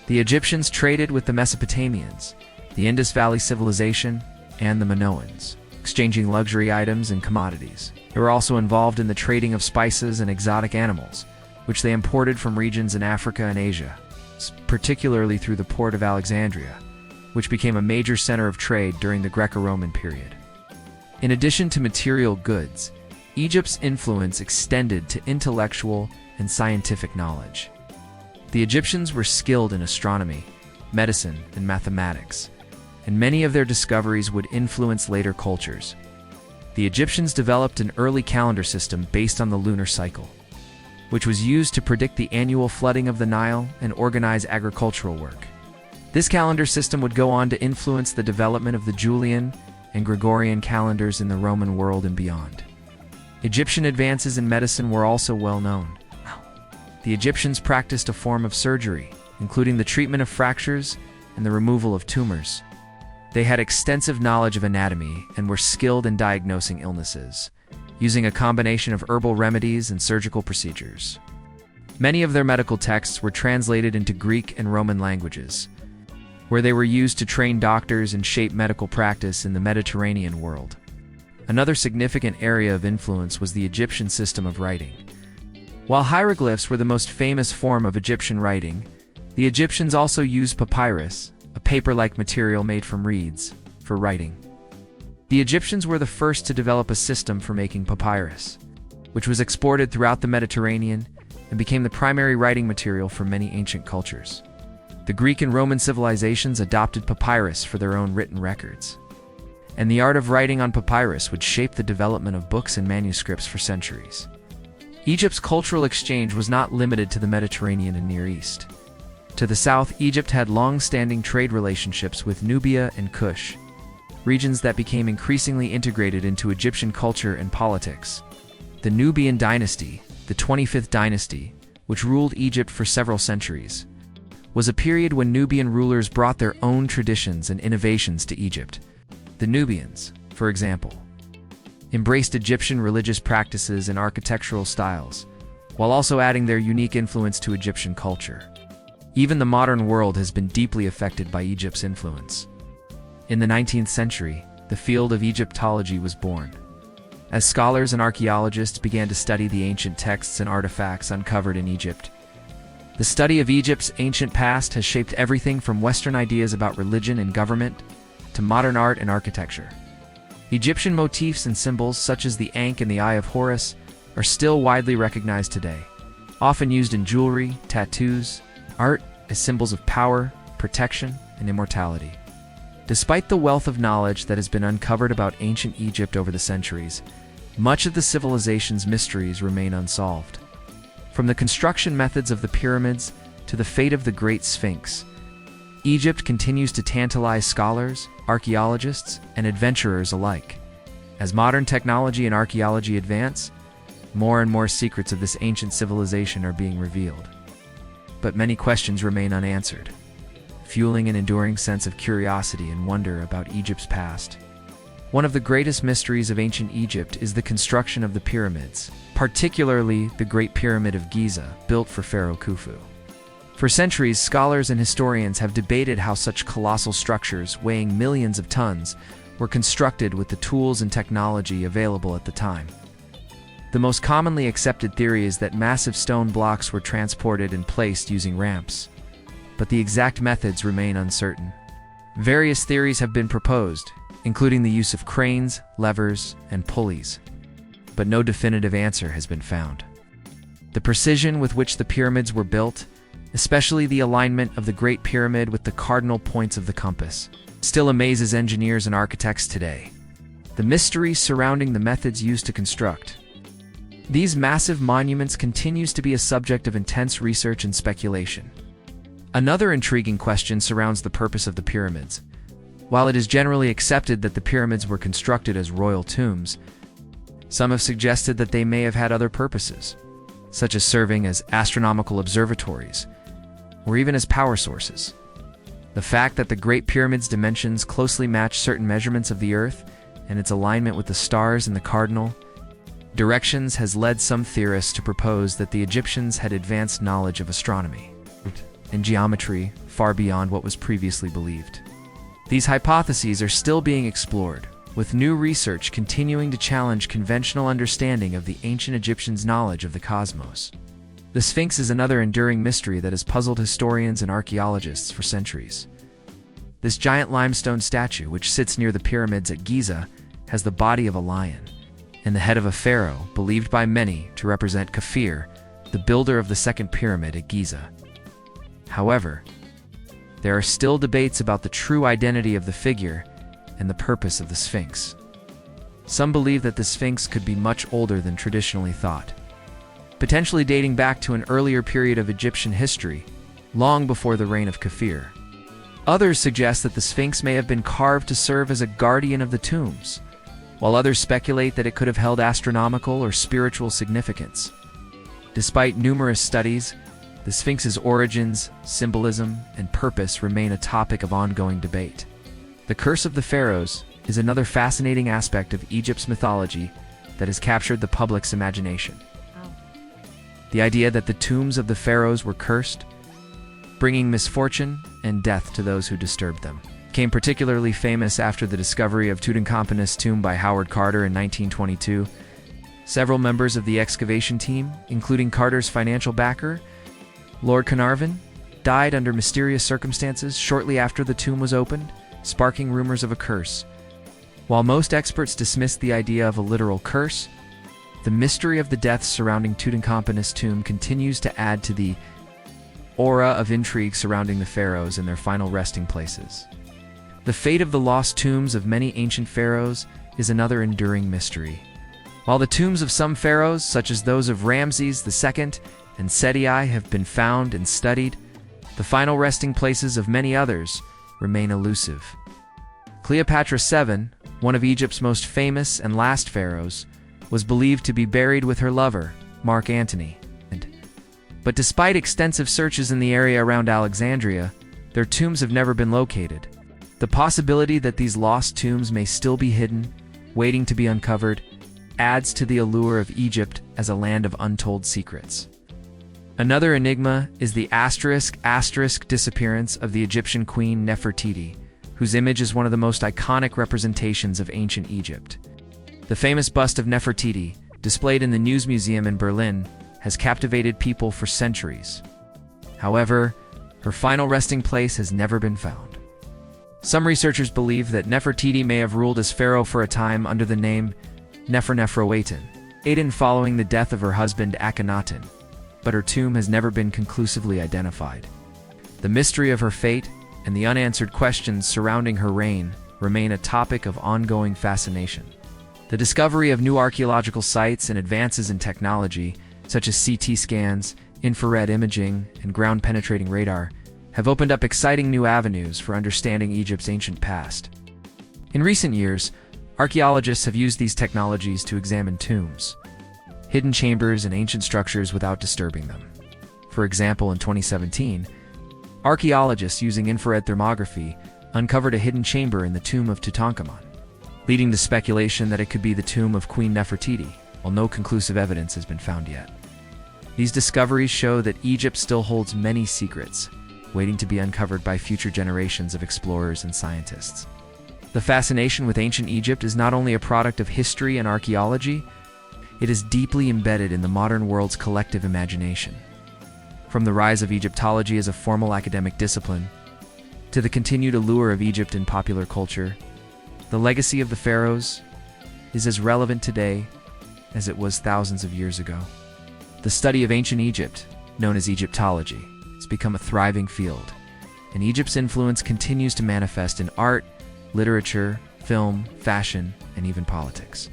The Egyptians traded with the Mesopotamians, the Indus Valley Civilization, and the Minoans, exchanging luxury items and commodities. They were also involved in the trading of spices and exotic animals, which they imported from regions in Africa and Asia, particularly through the port of Alexandria, which became a major center of trade during the Greco-Roman period. In addition to material goods, Egypt's influence extended to intellectual and scientific knowledge. The Egyptians were skilled in astronomy, medicine, and mathematics, and many of their discoveries would influence later cultures. The Egyptians developed an early calendar system based on the lunar cycle, which was used to predict the annual flooding of the Nile and organize agricultural work. This calendar system would go on to influence the development of the Julian and Gregorian calendars in the Roman world and beyond. Egyptian advances in medicine were also well known. The Egyptians practiced a form of surgery, including the treatment of fractures and the removal of tumors. They had extensive knowledge of anatomy and were skilled in diagnosing illnesses, using a combination of herbal remedies and surgical procedures. Many of their medical texts were translated into Greek and Roman languages, where they were used to train doctors and shape medical practice in the Mediterranean world. Another significant area of influence was the Egyptian system of writing. While hieroglyphs were the most famous form of Egyptian writing, the Egyptians also used papyrus, a paper-like material made from reeds, for writing. The Egyptians were the first to develop a system for making papyrus, which was exported throughout the Mediterranean and became the primary writing material for many ancient cultures. The Greek and Roman civilizations adopted papyrus for their own written records, and the art of writing on papyrus would shape the development of books and manuscripts for centuries. Egypt's cultural exchange was not limited to the Mediterranean and Near East. To the south, Egypt had long-standing trade relationships with Nubia and Kush, regions that became increasingly integrated into Egyptian culture and politics. The Nubian dynasty, the 25th dynasty, which ruled Egypt for several centuries, was a period when Nubian rulers brought their own traditions and innovations to Egypt. The Nubians, for example, embraced Egyptian religious practices and architectural styles, while also adding their unique influence to Egyptian culture. Even the modern world has been deeply affected by Egypt's influence. In the 19th century, the field of Egyptology was born. As scholars and archaeologists began to study the ancient texts and artifacts uncovered in Egypt, the study of Egypt's ancient past has shaped everything from Western ideas about religion and government to modern art and architecture. Egyptian motifs and symbols such as the Ankh and the Eye of Horus are still widely recognized today, often used in jewelry, tattoos, art as symbols of power, protection, and immortality. Despite the wealth of knowledge that has been uncovered about ancient Egypt over the centuries, much of the civilization's mysteries remain unsolved. From the construction methods of the pyramids to the fate of the Great Sphinx, Egypt continues to tantalize scholars, archaeologists, and adventurers alike. As modern technology and archaeology advance, more and more secrets of this ancient civilization are being revealed. But many questions remain unanswered, fueling an enduring sense of curiosity and wonder about Egypt's past. One of the greatest mysteries of ancient Egypt is the construction of the pyramids, particularly the Great Pyramid of Giza, built for Pharaoh Khufu. For centuries, scholars and historians have debated how such colossal structures, weighing millions of tons, were constructed with the tools and technology available at the time. The most commonly accepted theory is that massive stone blocks were transported and placed using ramps, but the exact methods remain uncertain. Various theories have been proposed, including the use of cranes, levers, and pulleys, but no definitive answer has been found. The precision with which the pyramids were built, especially the alignment of the Great Pyramid with the cardinal points of the compass, still amazes engineers and architects today. The mystery surrounding the methods used to construct these massive monuments continues to be a subject of intense research and speculation. Another intriguing question surrounds the purpose of the pyramids. While it is generally accepted that the pyramids were constructed as royal tombs, some have suggested that they may have had other purposes, such as serving as astronomical observatories, or even as power sources. The fact that the Great Pyramid's dimensions closely match certain measurements of the Earth and its alignment with the stars and the cardinal directions has led some theorists to propose that the Egyptians had advanced knowledge of astronomy and geometry far beyond what was previously believed. These hypotheses are still being explored, with new research continuing to challenge conventional understanding of the ancient Egyptians' knowledge of the cosmos. The Sphinx is another enduring mystery that has puzzled historians and archaeologists for centuries. This giant limestone statue, which sits near the pyramids at Giza, has the body of a lion and the head of a pharaoh, believed by many to represent Kafir, the builder of the second pyramid at Giza. However, there are still debates about the true identity of the figure and the purpose of the Sphinx. Some believe that the Sphinx could be much older than traditionally thought, potentially dating back to an earlier period of Egyptian history, long before the reign of Kafir. Others suggest that the Sphinx may have been carved to serve as a guardian of the tombs, while others speculate that it could have held astronomical or spiritual significance. Despite numerous studies, the Sphinx's origins, symbolism, and purpose remain a topic of ongoing debate. The Curse of the Pharaohs is another fascinating aspect of Egypt's mythology that has captured the public's imagination. The idea that the tombs of the pharaohs were cursed, bringing misfortune and death to those who disturbed them, became particularly famous after the discovery of Tutankhamun's tomb by Howard Carter in 1922. Several members of the excavation team, including Carter's financial backer, Lord Carnarvon, died under mysterious circumstances shortly after the tomb was opened, sparking rumors of a curse. While most experts dismissed the idea of a literal curse, the mystery of the deaths surrounding Tutankhamun's tomb continues to add to the aura of intrigue surrounding the pharaohs and their final resting places. The fate of the lost tombs of many ancient pharaohs is another enduring mystery. While the tombs of some pharaohs, such as those of Ramses II and Seti I, have been found and studied, the final resting places of many others remain elusive. Cleopatra VII, one of Egypt's most famous and last pharaohs, was believed to be buried with her lover, Mark Antony, and But despite extensive searches in the area around Alexandria, their tombs have never been located. The possibility that these lost tombs may still be hidden, waiting to be uncovered, adds to the allure of Egypt as a land of untold secrets. Another enigma is the ** disappearance of the Egyptian queen Nefertiti, whose image is one of the most iconic representations of ancient Egypt. The famous bust of Nefertiti, displayed in the News Museum in Berlin, has captivated people for centuries. However, her final resting place has never been found. Some researchers believe that Nefertiti may have ruled as pharaoh for a time under the name Nefer following the death of her husband Akhenaten, but her tomb has never been conclusively identified. The mystery of her fate and the unanswered questions surrounding her reign remain a topic of ongoing fascination. The discovery of new archaeological sites and advances in technology, such as CT scans, infrared imaging, and ground-penetrating radar, have opened up exciting new avenues for understanding Egypt's ancient past. In recent years, archaeologists have used these technologies to examine tombs, hidden chambers, and ancient structures without disturbing them. For example, in 2017, archaeologists using infrared thermography uncovered a hidden chamber in the tomb of Tutankhamun, leading to speculation that it could be the tomb of Queen Nefertiti, while no conclusive evidence has been found yet. These discoveries show that Egypt still holds many secrets, waiting to be uncovered by future generations of explorers and scientists. The fascination with ancient Egypt is not only a product of history and archaeology, it is deeply embedded in the modern world's collective imagination. From the rise of Egyptology as a formal academic discipline, to the continued allure of Egypt in popular culture, the legacy of the pharaohs is as relevant today as it was thousands of years ago. The study of ancient Egypt, known as Egyptology, has become a thriving field, and Egypt's influence continues to manifest in art, literature, film, fashion, and even politics.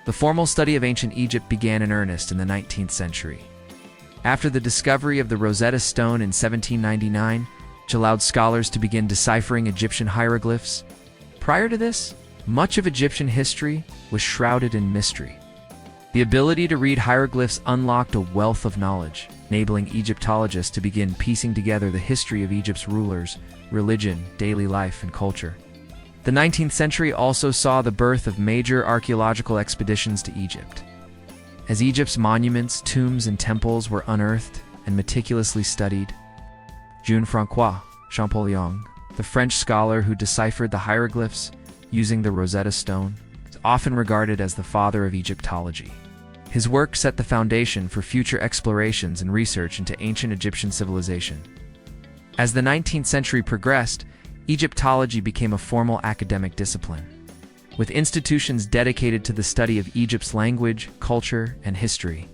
The formal study of ancient Egypt began in earnest in the 19th century. After the discovery of the Rosetta Stone in 1799, which allowed scholars to begin deciphering Egyptian hieroglyphs, prior to this, much of Egyptian history was shrouded in mystery. The ability to read hieroglyphs unlocked a wealth of knowledge, enabling Egyptologists to begin piecing together the history of Egypt's rulers, religion, daily life, and culture. The 19th century also saw the birth of major archaeological expeditions to Egypt. As Egypt's monuments, tombs, and temples were unearthed and meticulously studied, Jean-François Champollion, the French scholar who deciphered the hieroglyphs using the Rosetta Stone, is often regarded as the father of Egyptology. His work set the foundation for future explorations and research into ancient Egyptian civilization. As the 19th century progressed, Egyptology became a formal academic discipline, with institutions dedicated to the study of Egypt's language, culture, and history.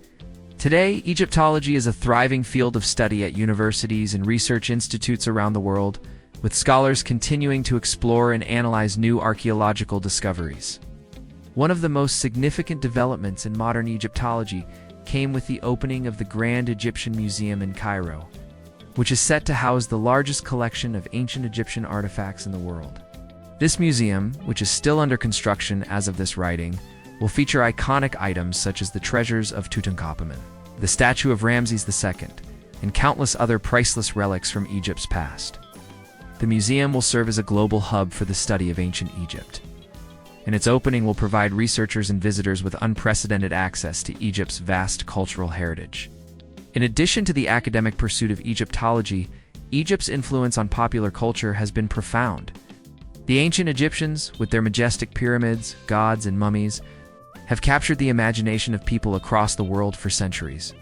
Today, Egyptology is a thriving field of study at universities and research institutes around the world, with scholars continuing to explore and analyze new archaeological discoveries. One of the most significant developments in modern Egyptology came with the opening of the Grand Egyptian Museum in Cairo, which is set to house the largest collection of ancient Egyptian artifacts in the world. This museum, which is still under construction as of this writing, will feature iconic items such as the treasures of Tutankhamun, the statue of Ramses II, and countless other priceless relics from Egypt's past. The museum will serve as a global hub for the study of ancient Egypt, and its opening will provide researchers and visitors with unprecedented access to Egypt's vast cultural heritage. In addition to the academic pursuit of Egyptology, Egypt's influence on popular culture has been profound. The ancient Egyptians, with their majestic pyramids, gods, and mummies, have captured the imagination of people across the world for centuries.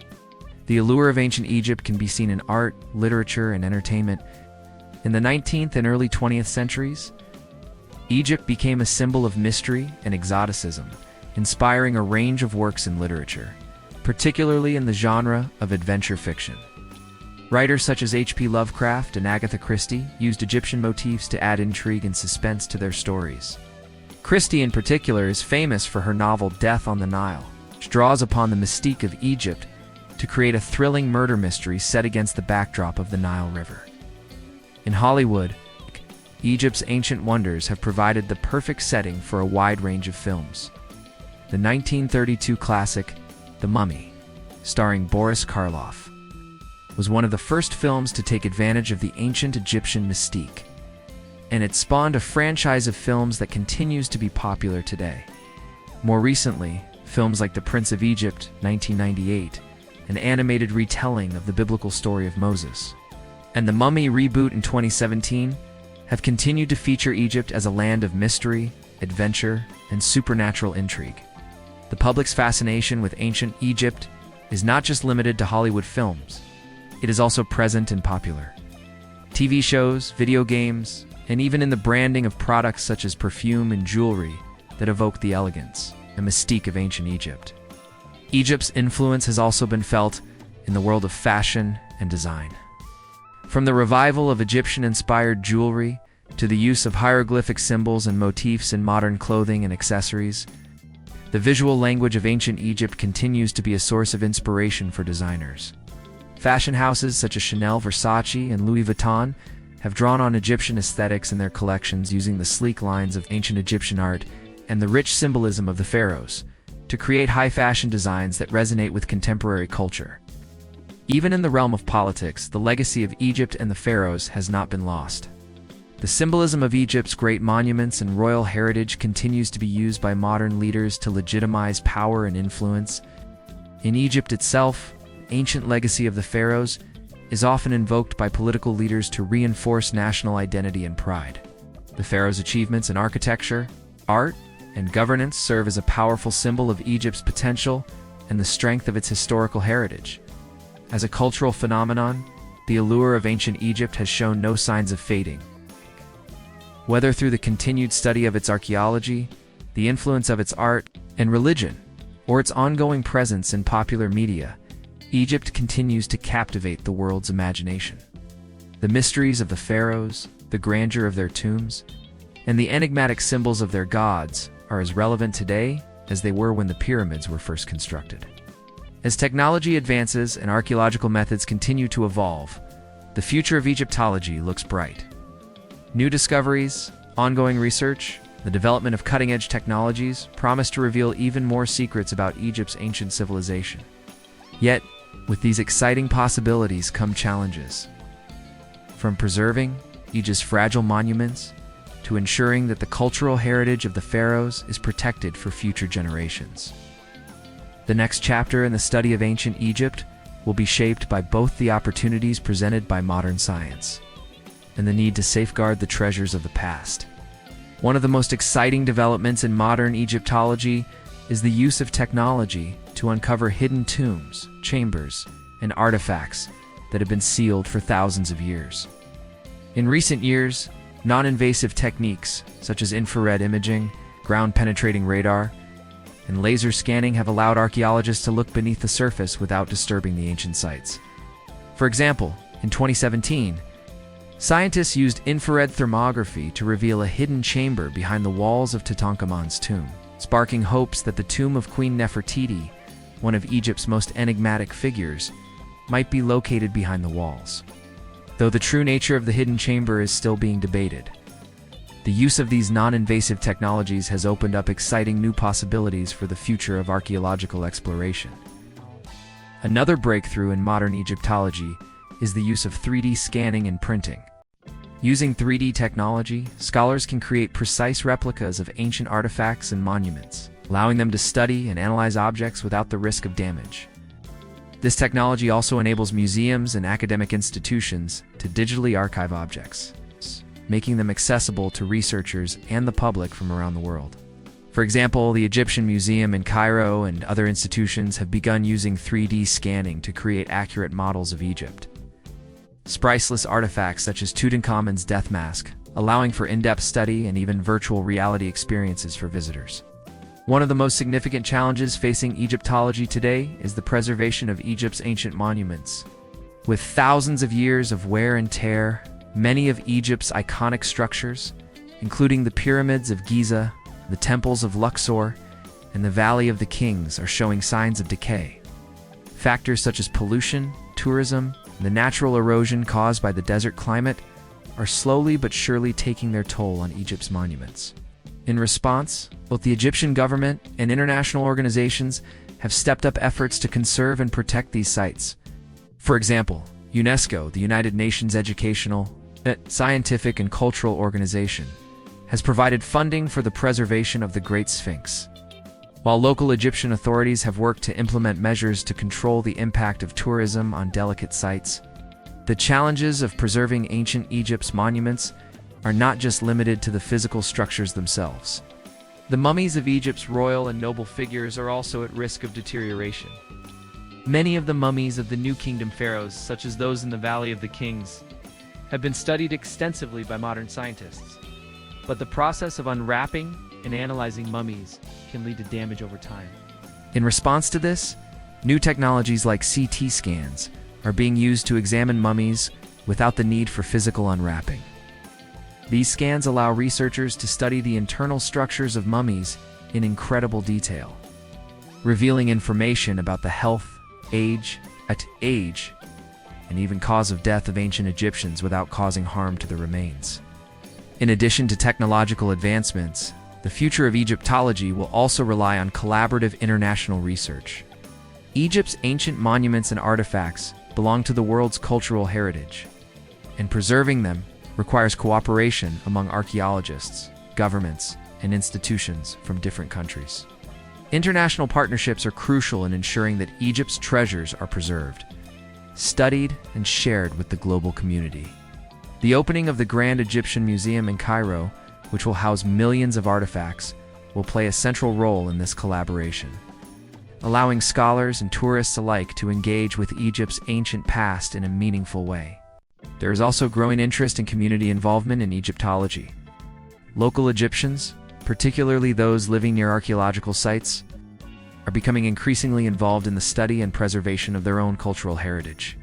The allure of ancient Egypt can be seen in art, literature, and entertainment. In the 19th and early 20th centuries, Egypt became a symbol of mystery and exoticism, inspiring a range of works in literature, particularly in the genre of adventure fiction. Writers such as H.P. Lovecraft and Agatha Christie used Egyptian motifs to add intrigue and suspense to their stories. Christie in particular is famous for her novel Death on the Nile, which draws upon the mystique of Egypt to create a thrilling murder mystery set against the backdrop of the Nile River. In Hollywood, Egypt's ancient wonders have provided the perfect setting for a wide range of films. The 1932 classic The Mummy, starring Boris Karloff, was one of the first films to take advantage of the ancient Egyptian mystique, and it spawned a franchise of films that continues to be popular today. More recently, films like The Prince of Egypt, 1998, an animated retelling of the biblical story of Moses, and The Mummy reboot in 2017, have continued to feature Egypt as a land of mystery, adventure, and supernatural intrigue. The public's fascination with ancient Egypt is not just limited to Hollywood films. It is also present in popular TV shows, video games, and even in the branding of products such as perfume and jewelry that evoke the elegance and mystique of ancient Egypt. Egypt's influence has also been felt in the world of fashion and design. From the revival of Egyptian-inspired jewelry to the use of hieroglyphic symbols and motifs in modern clothing and accessories, the visual language of ancient Egypt continues to be a source of inspiration for designers. Fashion houses such as Chanel, Versace, and Louis Vuitton have drawn on Egyptian aesthetics in their collections using the sleek lines of ancient Egyptian art and the rich symbolism of the pharaohs to create high-fashion designs that resonate with contemporary culture. Even in the realm of politics, the legacy of Egypt and the pharaohs has not been lost. The symbolism of Egypt's great monuments and royal heritage continues to be used by modern leaders to legitimize power and influence. In Egypt itself, the ancient legacy of the pharaohs is often invoked by political leaders to reinforce national identity and pride. The pharaohs' achievements in architecture, art, and governance serve as a powerful symbol of Egypt's potential and the strength of its historical heritage. As a cultural phenomenon, the allure of ancient Egypt has shown no signs of fading. Whether through the continued study of its archaeology, the influence of its art and religion, or its ongoing presence in popular media, Egypt continues to captivate the world's imagination. The mysteries of the pharaohs, the grandeur of their tombs, and the enigmatic symbols of their gods are as relevant today as they were when the pyramids were first constructed. As technology advances and archaeological methods continue to evolve, the future of Egyptology looks bright. New discoveries, ongoing research, the development of cutting-edge technologies promise to reveal even more secrets about Egypt's ancient civilization. Yet, with these exciting possibilities come challenges. From preserving Egypt's fragile monuments to ensuring that the cultural heritage of the pharaohs is protected for future generations. The next chapter in the study of ancient Egypt will be shaped by both the opportunities presented by modern science and the need to safeguard the treasures of the past. One of the most exciting developments in modern Egyptology is the use of technology to uncover hidden tombs, chambers, and artifacts that have been sealed for thousands of years. In recent years, non-invasive techniques such as infrared imaging, ground-penetrating radar, and laser scanning have allowed archaeologists to look beneath the surface without disturbing the ancient sites. For example, in 2017, scientists used infrared thermography to reveal a hidden chamber behind the walls of Tutankhamun's tomb, sparking hopes that the tomb of Queen Nefertiti, one of Egypt's most enigmatic figures, might be located behind the walls. Though the true nature of the hidden chamber is still being debated, the use of these non-invasive technologies has opened up exciting new possibilities for the future of archaeological exploration. Another breakthrough in modern Egyptology is the use of 3D scanning and printing. Using 3D technology, scholars can create precise replicas of ancient artifacts and monuments, allowing them to study and analyze objects without the risk of damage. This technology also enables museums and academic institutions to digitally archive objects, making them accessible to researchers and the public from around the world. For example, the Egyptian Museum in Cairo and other institutions have begun using 3D scanning to create accurate models of Egypt. Priceless artifacts such as Tutankhamun's death mask, allowing for in-depth study and even virtual reality experiences for visitors. One of the most significant challenges facing Egyptology today is the preservation of Egypt's ancient monuments. With thousands of years of wear and tear, many of Egypt's iconic structures, including the pyramids of Giza, the temples of Luxor, and the Valley of the Kings, are showing signs of decay. Factors such as pollution, tourism, and the natural erosion caused by the desert climate are slowly but surely taking their toll on Egypt's monuments. In response, both the Egyptian government and international organizations have stepped up efforts to conserve and protect these sites. For example, UNESCO, the United Nations Educational, Scientific and Cultural Organization, has provided funding for the preservation of the Great Sphinx. While local Egyptian authorities have worked to implement measures to control the impact of tourism on delicate sites, the challenges of preserving ancient Egypt's monuments are not just limited to the physical structures themselves. The mummies of Egypt's royal and noble figures are also at risk of deterioration. Many of the mummies of the New Kingdom pharaohs, such as those in the Valley of the Kings, have been studied extensively by modern scientists. But the process of unwrapping and analyzing mummies can lead to damage over time. In response to this, new technologies like CT scans are being used to examine mummies without the need for physical unwrapping. These scans allow researchers to study the internal structures of mummies in incredible detail, revealing information about the health, age, and even cause of death of ancient Egyptians without causing harm to the remains. In addition to technological advancements, the future of Egyptology will also rely on collaborative international research. Egypt's ancient monuments and artifacts belong to the world's cultural heritage, and preserving them requires cooperation among archaeologists, governments, and institutions from different countries. International partnerships are crucial in ensuring that Egypt's treasures are preserved, studied, and shared with the global community. The opening of the Grand Egyptian Museum in Cairo, which will house millions of artifacts, will play a central role in this collaboration, allowing scholars and tourists alike to engage with Egypt's ancient past in a meaningful way. There is also growing interest in community involvement in Egyptology. Local Egyptians, particularly those living near archaeological sites, are becoming increasingly involved in the study and preservation of their own cultural heritage.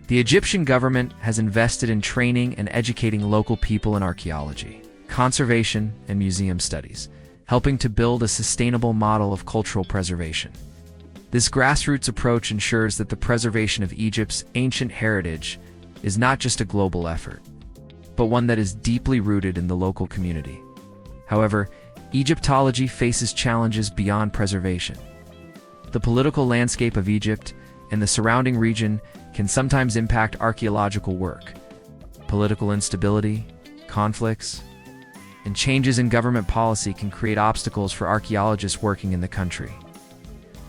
The Egyptian government has invested in training and educating local people in archaeology, conservation, and museum studies, helping to build a sustainable model of cultural preservation. This grassroots approach ensures that the preservation of Egypt's ancient heritage is not just a global effort, but one that is deeply rooted in the local community. However, Egyptology faces challenges beyond preservation. The political landscape of Egypt and the surrounding region can sometimes impact archaeological work. Political instability, conflicts, and changes in government policy can create obstacles for archaeologists working in the country.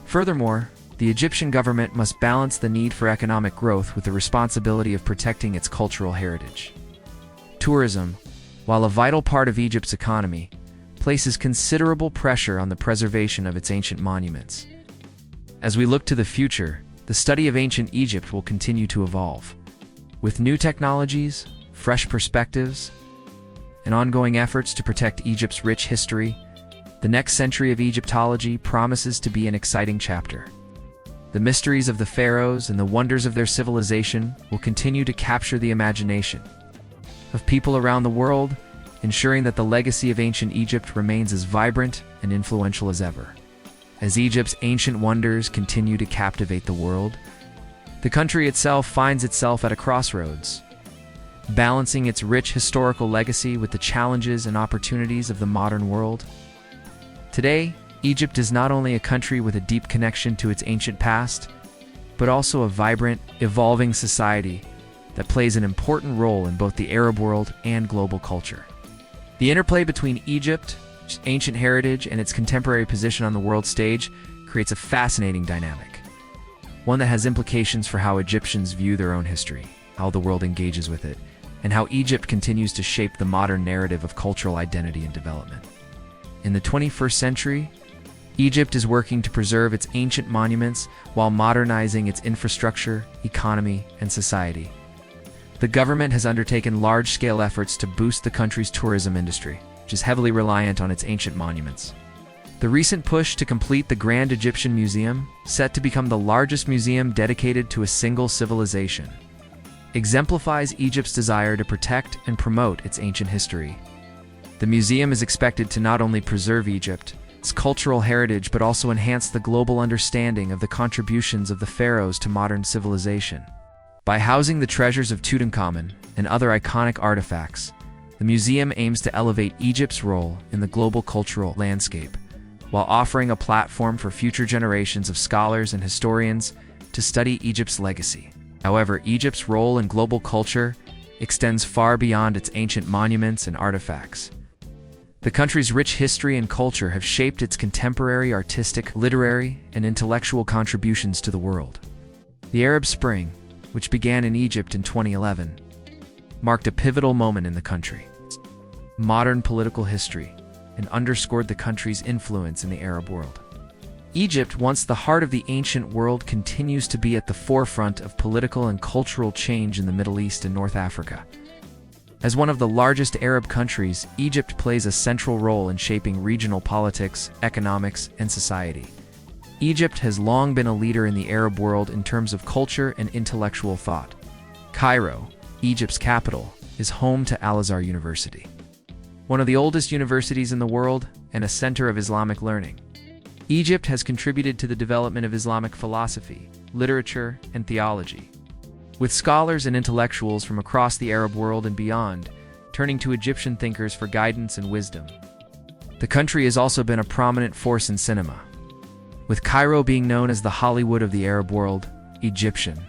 Furthermore, the Egyptian government must balance the need for economic growth with the responsibility of protecting its cultural heritage. Tourism, while a vital part of Egypt's economy, places considerable pressure on the preservation of its ancient monuments. As we look to the future, the study of ancient Egypt will continue to evolve. With new technologies, fresh perspectives, and ongoing efforts to protect Egypt's rich history, the next century of Egyptology promises to be an exciting chapter. The mysteries of the pharaohs and the wonders of their civilization will continue to capture the imagination of people around the world, ensuring that the legacy of ancient Egypt remains as vibrant and influential as ever. As Egypt's ancient wonders continue to captivate the world, the country itself finds itself at a crossroads, balancing its rich historical legacy with the challenges and opportunities of the modern world. Today, Egypt is not only a country with a deep connection to its ancient past, but also a vibrant, evolving society that plays an important role in both the Arab world and global culture. The interplay between Egypt's ancient heritage and its contemporary position on the world stage creates a fascinating dynamic, one that has implications for how Egyptians view their own history, how the world engages with it, and how Egypt continues to shape the modern narrative of cultural identity and development. In the 21st century, Egypt is working to preserve its ancient monuments while modernizing its infrastructure, economy, and society. The government has undertaken large-scale efforts to boost the country's tourism industry, which is heavily reliant on its ancient monuments. The recent push to complete the Grand Egyptian Museum, set to become the largest museum dedicated to a single civilization, exemplifies Egypt's desire to protect and promote its ancient history. The museum is expected to not only preserve Egypt's cultural heritage but also enhance the global understanding of the contributions of the pharaohs to modern civilization. By housing the treasures of Tutankhamun and other iconic artifacts, the museum aims to elevate Egypt's role in the global cultural landscape, while offering a platform for future generations of scholars and historians to study Egypt's legacy. However, Egypt's role in global culture extends far beyond its ancient monuments and artifacts. The country's rich history and culture have shaped its contemporary artistic, literary, and intellectual contributions to the world. The Arab Spring, which began in Egypt in 2011, marked a pivotal moment in the country's modern political history and underscored the country's influence in the Arab world. Egypt, once the heart of the ancient world, continues to be at the forefront of political and cultural change in the Middle East and North Africa. As one of the largest Arab countries, Egypt plays a central role in shaping regional politics, economics, and society. Egypt has long been a leader in the Arab world in terms of culture and intellectual thought. Cairo, Egypt's capital, is home to Al-Azhar University, one of the oldest universities in the world and a center of Islamic learning. Egypt has contributed to the development of Islamic philosophy, literature, and theology, with scholars and intellectuals from across the Arab world and beyond turning to Egyptian thinkers for guidance and wisdom. The country has also been a prominent force in cinema, with Cairo being known as the Hollywood of the Arab world. Egyptian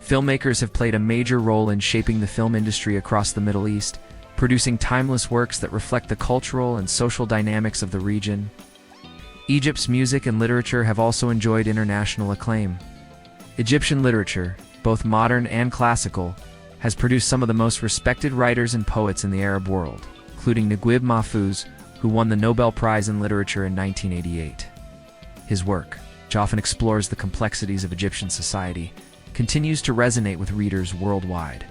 filmmakers have played a major role in shaping the film industry across the Middle East, producing timeless works that reflect the cultural and social dynamics of the region. Egypt's music and literature have also enjoyed international acclaim. Egyptian literature, both modern and classical, has produced some of the most respected writers and poets in the Arab world, including Naguib Mahfouz, who won the Nobel Prize in Literature in 1988. His work, which often explores the complexities of Egyptian society, continues to resonate with readers worldwide.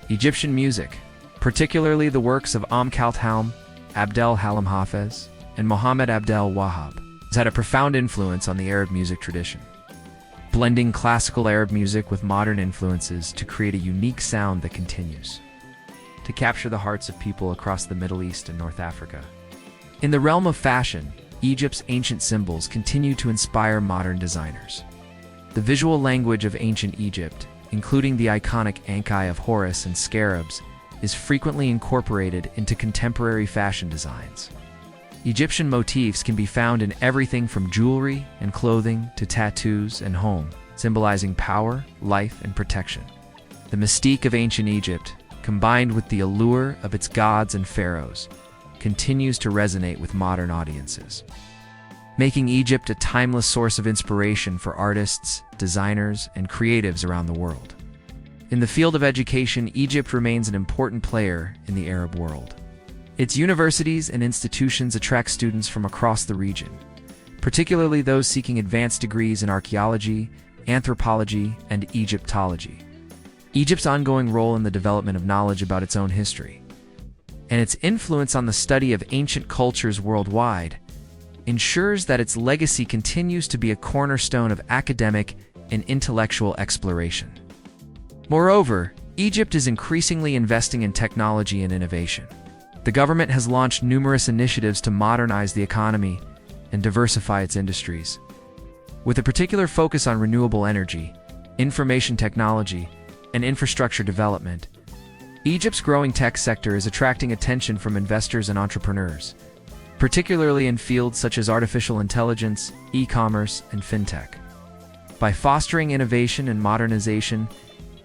Egyptian music, particularly the works of Kalthalm, Abdel Halim Hafez, and Mohammed Abdel Wahab, has had a profound influence on the Arab music tradition, blending classical Arab music with modern influences to create a unique sound that continues to capture the hearts of people across the Middle East and North Africa. In the realm of fashion, Egypt's ancient symbols continue to inspire modern designers. The visual language of ancient Egypt, including the iconic Ankai of Horus and scarabs, is frequently incorporated into contemporary fashion designs. Egyptian motifs can be found in everything from jewelry and clothing to tattoos and home, symbolizing power, life, and protection. The mystique of ancient Egypt, combined with the allure of its gods and pharaohs, continues to resonate with modern audiences, making Egypt a timeless source of inspiration for artists, designers, and creatives around the world. In the field of education, Egypt remains an important player in the Arab world. Its universities and institutions attract students from across the region, particularly those seeking advanced degrees in archaeology, anthropology, and Egyptology. Egypt's ongoing role in the development of knowledge about its own history, and its influence on the study of ancient cultures worldwide, ensures that its legacy continues to be a cornerstone of academic and intellectual exploration. Moreover, Egypt is increasingly investing in technology and innovation. The government has launched numerous initiatives to modernize the economy and diversify its industries, with a particular focus on renewable energy, information technology, and infrastructure development. Egypt's growing tech sector is attracting attention from investors and entrepreneurs, particularly in fields such as artificial intelligence, e-commerce, and fintech. By fostering innovation and modernization,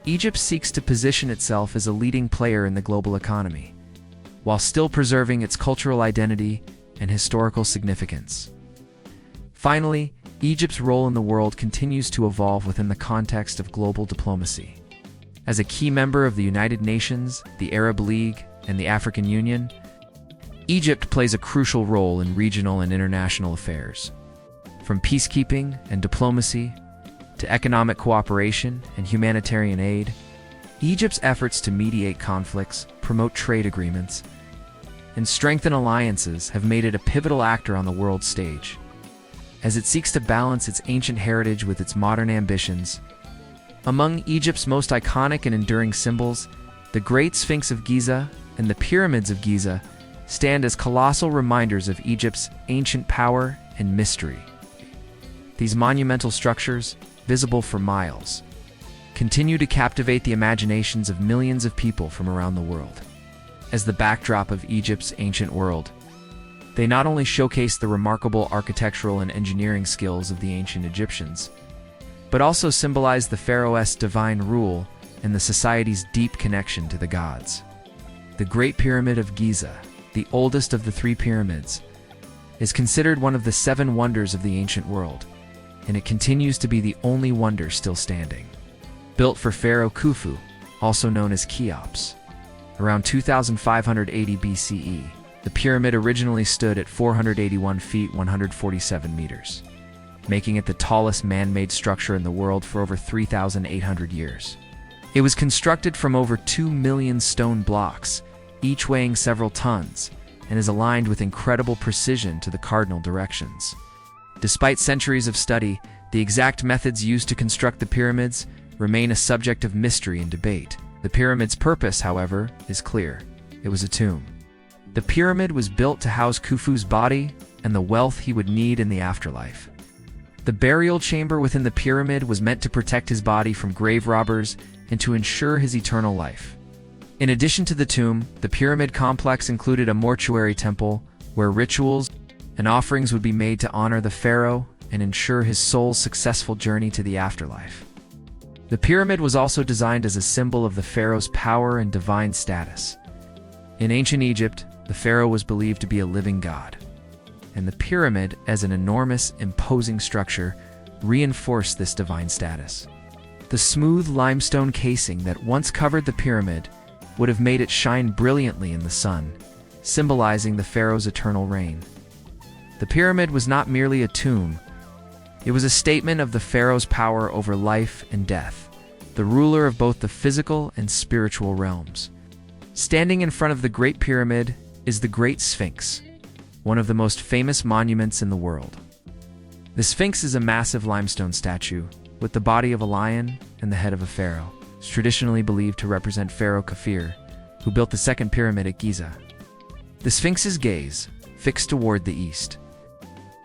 Egypt seeks to position itself as a leading player in the global economy, while still preserving its cultural identity and historical significance. Finally, Egypt's role in the world continues to evolve within the context of global diplomacy. As a key member of the United Nations, the Arab League, and the African Union, Egypt plays a crucial role in regional and international affairs. From peacekeeping and diplomacy to economic cooperation and humanitarian aid, Egypt's efforts to mediate conflicts, promote trade agreements, and strengthen alliances have made it a pivotal actor on the world stage. As it seeks to balance its ancient heritage with its modern ambitions, among Egypt's most iconic and enduring symbols, the Great Sphinx of Giza and the Pyramids of Giza stand as colossal reminders of Egypt's ancient power and mystery. These monumental structures, visible for miles, continue to captivate the imaginations of millions of people from around the world. As the backdrop of Egypt's ancient world, they not only showcase the remarkable architectural and engineering skills of the ancient Egyptians, but also symbolize the Pharaoh's divine rule and the society's deep connection to the gods. The Great Pyramid of Giza, the oldest of the three pyramids, is considered one of the 7 wonders of the ancient world, and it continues to be the only wonder still standing. Built for Pharaoh Khufu, also known as Cheops, around 2580 BCE, the pyramid originally stood at 481 feet 147 meters, making it the tallest man-made structure in the world for over 3,800 years. It was constructed from over 2 million stone blocks, each weighing several tons, and is aligned with incredible precision to the cardinal directions. Despite centuries of study, the exact methods used to construct the pyramids remain a subject of mystery and debate. The pyramid's purpose, however, is clear. It was a tomb. The pyramid was built to house Khufu's body and the wealth he would need in the afterlife. The burial chamber within the pyramid was meant to protect his body from grave robbers and to ensure his eternal life. In addition to the tomb, the pyramid complex included a mortuary temple where rituals and offerings would be made to honor the pharaoh and ensure his soul's successful journey to the afterlife. The pyramid was also designed as a symbol of the pharaoh's power and divine status. In ancient Egypt, the pharaoh was believed to be a living god, and the pyramid, as an enormous, imposing structure, reinforced this divine status. The smooth limestone casing that once covered the pyramid would have made it shine brilliantly in the sun, symbolizing the pharaoh's eternal reign. The pyramid was not merely a tomb. It was a statement of the pharaoh's power over life and death, the ruler of both the physical and spiritual realms. Standing in front of the Great Pyramid is the Great Sphinx, one of the most famous monuments in the world. The Sphinx is a massive limestone statue with the body of a lion and the head of a pharaoh. It's traditionally believed to represent Pharaoh Khufu, who built the second pyramid at Giza. The Sphinx's gaze, fixed toward the east,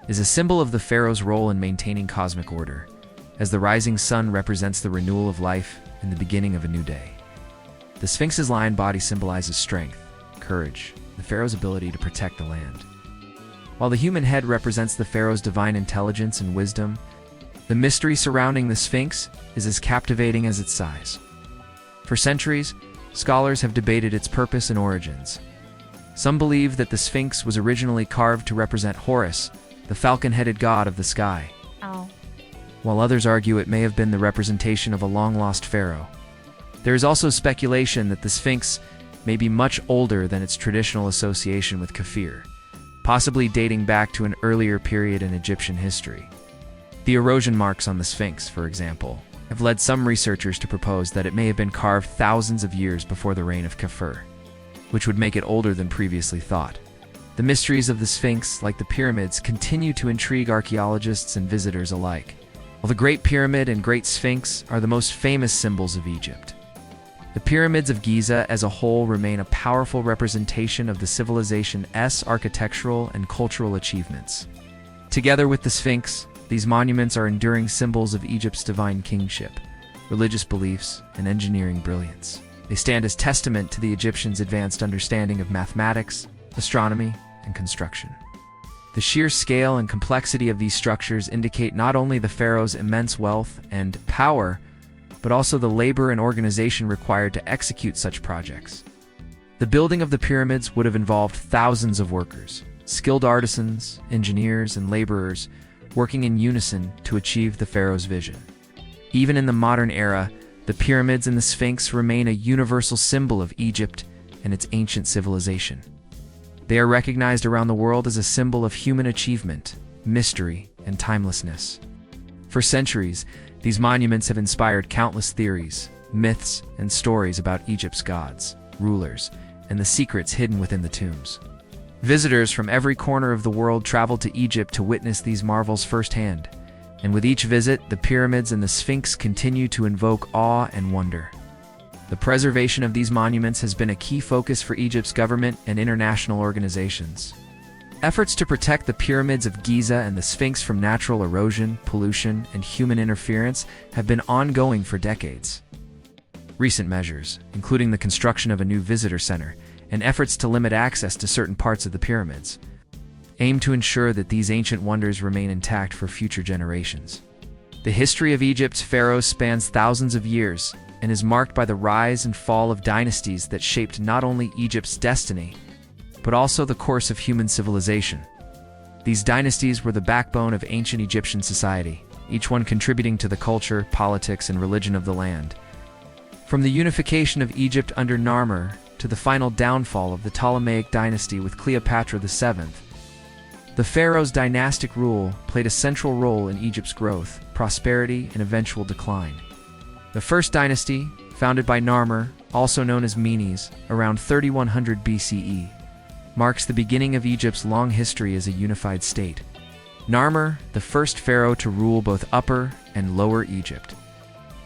is a symbol of the pharaoh's role in maintaining cosmic order, as the rising sun represents the renewal of life and the beginning of a new day. The Sphinx's lion body symbolizes strength, courage, and the pharaoh's ability to protect the land, while the human head represents the pharaoh's divine intelligence and wisdom. The mystery surrounding the Sphinx is as captivating as its size. For centuries, scholars have debated its purpose and origins. Some believe that the Sphinx was originally carved to represent Horus, the falcon-headed god of the sky, while others argue it may have been the representation of a long-lost pharaoh. There is also speculation that the Sphinx may be much older than its traditional association with Khufu, possibly dating back to an earlier period in Egyptian history. The erosion marks on the Sphinx, for example, have led some researchers to propose that it may have been carved thousands of years before the reign of Khufu, which would make it older than previously thought. The mysteries of the Sphinx, like the pyramids, continue to intrigue archaeologists and visitors alike. While the Great Pyramid and Great Sphinx are the most famous symbols of Egypt, the pyramids of Giza as a whole remain a powerful representation of the civilization's architectural and cultural achievements. Together with the Sphinx, these monuments are enduring symbols of Egypt's divine kingship, religious beliefs, and engineering brilliance. They stand as testament to the Egyptians' advanced understanding of mathematics, astronomy, and construction. The sheer scale and complexity of these structures indicate not only the pharaoh's immense wealth and power, but also the labor and organization required to execute such projects. The building of the pyramids would have involved thousands of workers, skilled artisans, engineers, and laborers working in unison to achieve the pharaoh's vision. Even in the modern era, the pyramids and the Sphinx remain a universal symbol of Egypt and its ancient civilization. They are recognized around the world as a symbol of human achievement, mystery, and timelessness. For centuries, these monuments have inspired countless theories, myths, and stories about Egypt's gods, rulers, and the secrets hidden within the tombs. Visitors from every corner of the world travel to Egypt to witness these marvels firsthand, and with each visit, the pyramids and the Sphinx continue to invoke awe and wonder. The preservation of these monuments has been a key focus for Egypt's government and international organizations. Efforts to protect the pyramids of Giza and the Sphinx from natural erosion, pollution, and human interference have been ongoing for decades. Recent measures, including the construction of a new visitor center and efforts to limit access to certain parts of the pyramids, aim to ensure that these ancient wonders remain intact for future generations. The history of Egypt's pharaohs spans thousands of years and is marked by the rise and fall of dynasties that shaped not only Egypt's destiny, but also the course of human civilization. These dynasties were the backbone of ancient Egyptian society, each one contributing to the culture, politics, and religion of the land. From the unification of Egypt under Narmer to the final downfall of the Ptolemaic dynasty with Cleopatra VII, the pharaohs' dynastic rule played a central role in Egypt's growth, prosperity, and eventual decline. The first dynasty, founded by Narmer, also known as Menes, around 3100 BCE, marks the beginning of Egypt's long history as a unified state. Narmer, the first pharaoh to rule both Upper and Lower Egypt,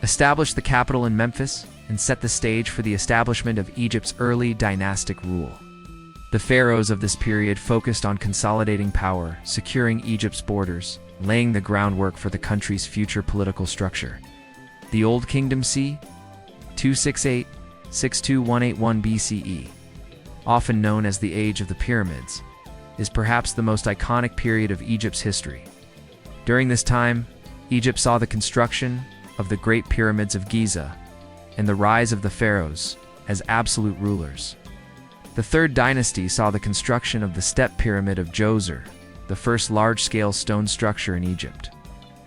established the capital in Memphis and set the stage for the establishment of Egypt's early dynastic rule. The pharaohs of this period focused on consolidating power, securing Egypt's borders, laying the groundwork for the country's future political structure. The Old Kingdom c. 268–62181 BCE, often known as the Age of the Pyramids, is perhaps the most iconic period of Egypt's history. During this time, Egypt saw the construction of the Great Pyramids of Giza and the rise of the pharaohs as absolute rulers. The Third Dynasty saw the construction of the Step Pyramid of Djoser, the first large-scale stone structure in Egypt,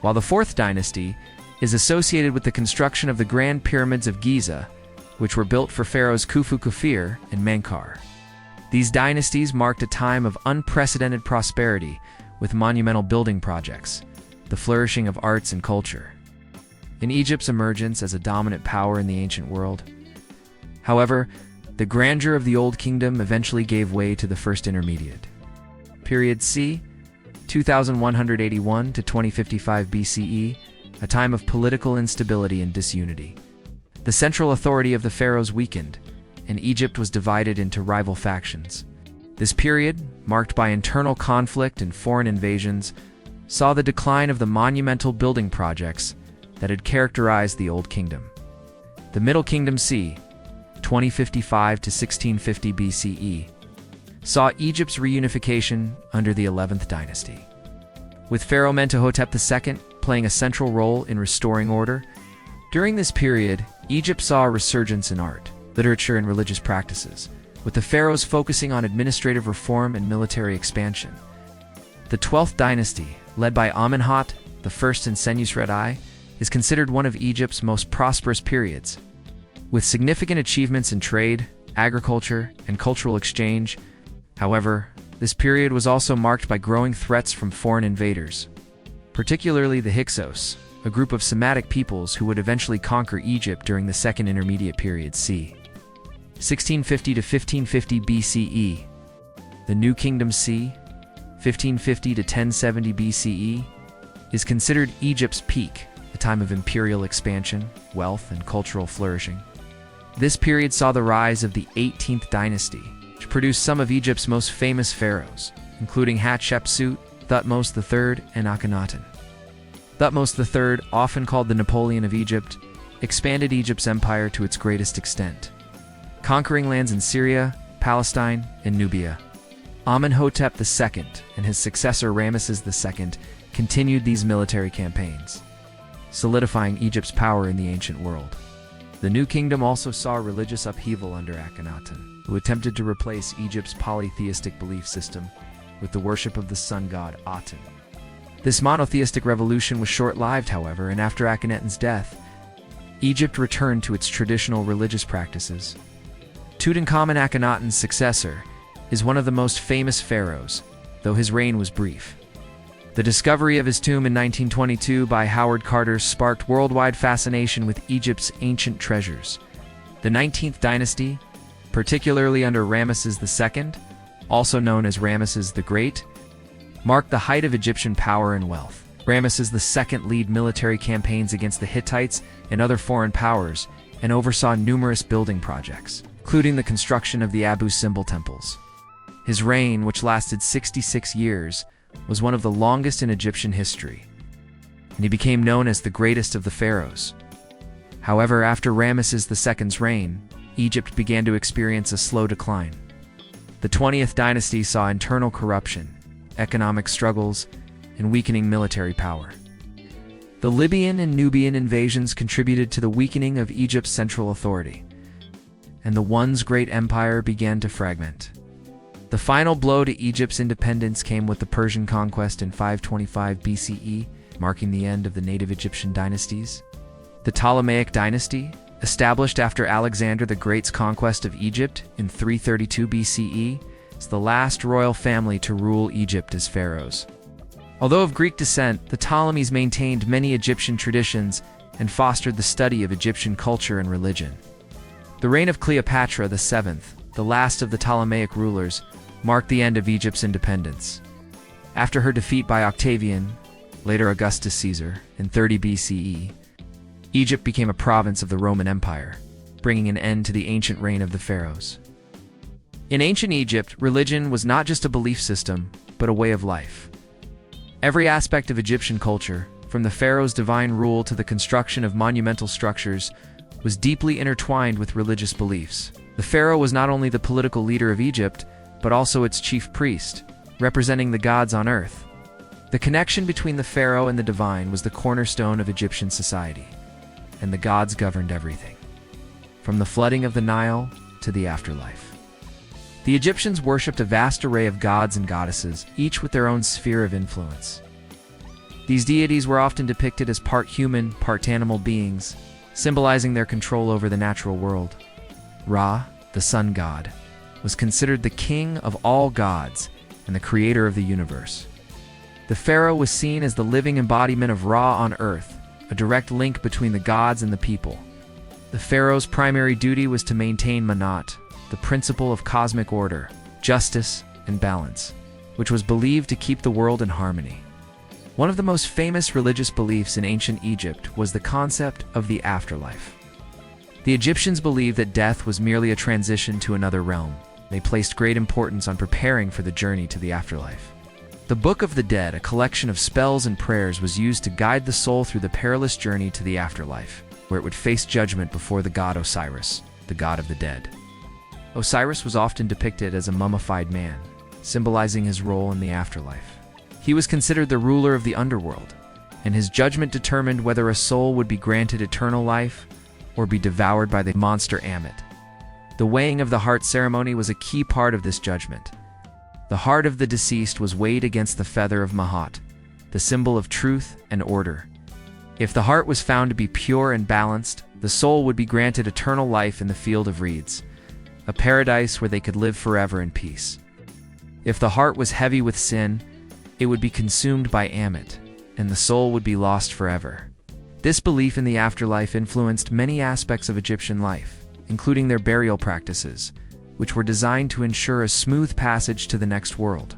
while the Fourth Dynasty is associated with the construction of the Grand Pyramids of Giza, which were built for pharaohs Khufu Khafre and Menkaure. These dynasties marked a time of unprecedented prosperity with monumental building projects, the flourishing of arts and culture, and Egypt's emergence as a dominant power in the ancient world. However, the grandeur of the Old Kingdom eventually gave way to the First Intermediate period c. 2181 to 2055 BCE, a time of political instability and disunity. The central authority of the pharaohs weakened, and Egypt was divided into rival factions. This period, marked by internal conflict and foreign invasions, saw the decline of the monumental building projects that had characterized the Old Kingdom. The Middle Kingdom c. 2055 to 1650 BCE saw Egypt's reunification under the 11th dynasty, with Pharaoh Mentuhotep II playing a central role in restoring order. During this period, Egypt saw a resurgence in art, literature, and religious practices, with the pharaohs focusing on administrative reform and military expansion. The 12th dynasty, led by Amenhotep I and Senusret I, is considered one of Egypt's most prosperous periods. With significant achievements in trade, agriculture, and cultural exchange, however, this period was also marked by growing threats from foreign invaders, particularly the Hyksos, a group of Semitic peoples who would eventually conquer Egypt during the Second Intermediate Period c. 1650 to 1550 BCE. The New Kingdom c. 1550 to 1070 BCE is considered Egypt's peak, a time of imperial expansion, wealth, and cultural flourishing. This period saw the rise of the 18th dynasty, which produced some of Egypt's most famous pharaohs, including Hatshepsut, Thutmose III, and Akhenaten. Thutmose III, often called the Napoleon of Egypt, expanded Egypt's empire to its greatest extent, conquering lands in Syria, Palestine, and Nubia. Amenhotep II and his successor Ramses II continued these military campaigns, solidifying Egypt's power in the ancient world. The New Kingdom also saw religious upheaval under Akhenaten, who attempted to replace Egypt's polytheistic belief system with the worship of the sun god Aten. This monotheistic revolution was short-lived, however, and after Akhenaten's death, Egypt returned to its traditional religious practices. Tutankhamun, Akhenaten's successor, is one of the most famous pharaohs, though his reign was brief. The discovery of his tomb in 1922 by Howard Carter sparked worldwide fascination with Egypt's ancient treasures. The 19th dynasty, particularly under Ramses II, also known as Ramses the Great, marked the height of Egyptian power and wealth. Ramses II led military campaigns against the Hittites and other foreign powers and oversaw numerous building projects, including the construction of the Abu Simbel temples. His reign, which lasted 66 years, was one of the longest in Egyptian history, and he became known as the greatest of the pharaohs. However, after Ramses II's reign, Egypt began to experience a slow decline. The 20th dynasty saw internal corruption, economic struggles, and weakening military power. The Libyan and Nubian invasions contributed to the weakening of Egypt's central authority, and the once great empire began to fragment. The final blow to Egypt's independence came with the Persian conquest in 525 BCE, marking the end of the native Egyptian dynasties. The Ptolemaic dynasty, established after Alexander the Great's conquest of Egypt in 332 BCE, is the last royal family to rule Egypt as pharaohs. Although of Greek descent, the Ptolemies maintained many Egyptian traditions and fostered the study of Egyptian culture and religion. The reign of Cleopatra VII, the last of the Ptolemaic rulers, marked the end of Egypt's independence. After her defeat by Octavian, later Augustus Caesar, in 30 BCE, Egypt became a province of the Roman Empire, bringing an end to the ancient reign of the pharaohs. In ancient Egypt, religion was not just a belief system, but a way of life. Every aspect of Egyptian culture, from the pharaoh's divine rule to the construction of monumental structures, was deeply intertwined with religious beliefs. The pharaoh was not only the political leader of Egypt, but also its chief priest, representing the gods on earth. The connection between the pharaoh and the divine was the cornerstone of Egyptian society, and the gods governed everything, from the flooding of the Nile to the afterlife. The Egyptians worshipped a vast array of gods and goddesses, each with their own sphere of influence. These deities were often depicted as part human, part animal beings, symbolizing their control over the natural world. Ra, the sun god, was considered the king of all gods and the creator of the universe. The pharaoh was seen as the living embodiment of Ra on earth, a direct link between the gods and the people. The pharaoh's primary duty was to maintain Manat, the principle of cosmic order, justice, and balance, which was believed to keep the world in harmony. One of the most famous religious beliefs in ancient Egypt was the concept of the afterlife. The Egyptians believed that death was merely a transition to another realm. They placed great importance on preparing for the journey to the afterlife. The Book of the Dead, a collection of spells and prayers, was used to guide the soul through the perilous journey to the afterlife, where it would face judgment before the god Osiris, the god of the dead. Osiris was often depicted as a mummified man, symbolizing his role in the afterlife. He was considered the ruler of the underworld, and his judgment determined whether a soul would be granted eternal life or be devoured by the monster Ammit. The weighing of the heart ceremony was a key part of this judgment. The heart of the deceased was weighed against the feather of Mahat, the symbol of truth and order. If the heart was found to be pure and balanced, the soul would be granted eternal life in the field of reeds, a paradise where they could live forever in peace. If the heart was heavy with sin, it would be consumed by Ammit, and the soul would be lost forever. This belief in the afterlife influenced many aspects of Egyptian life, including their burial practices, which were designed to ensure a smooth passage to the next world.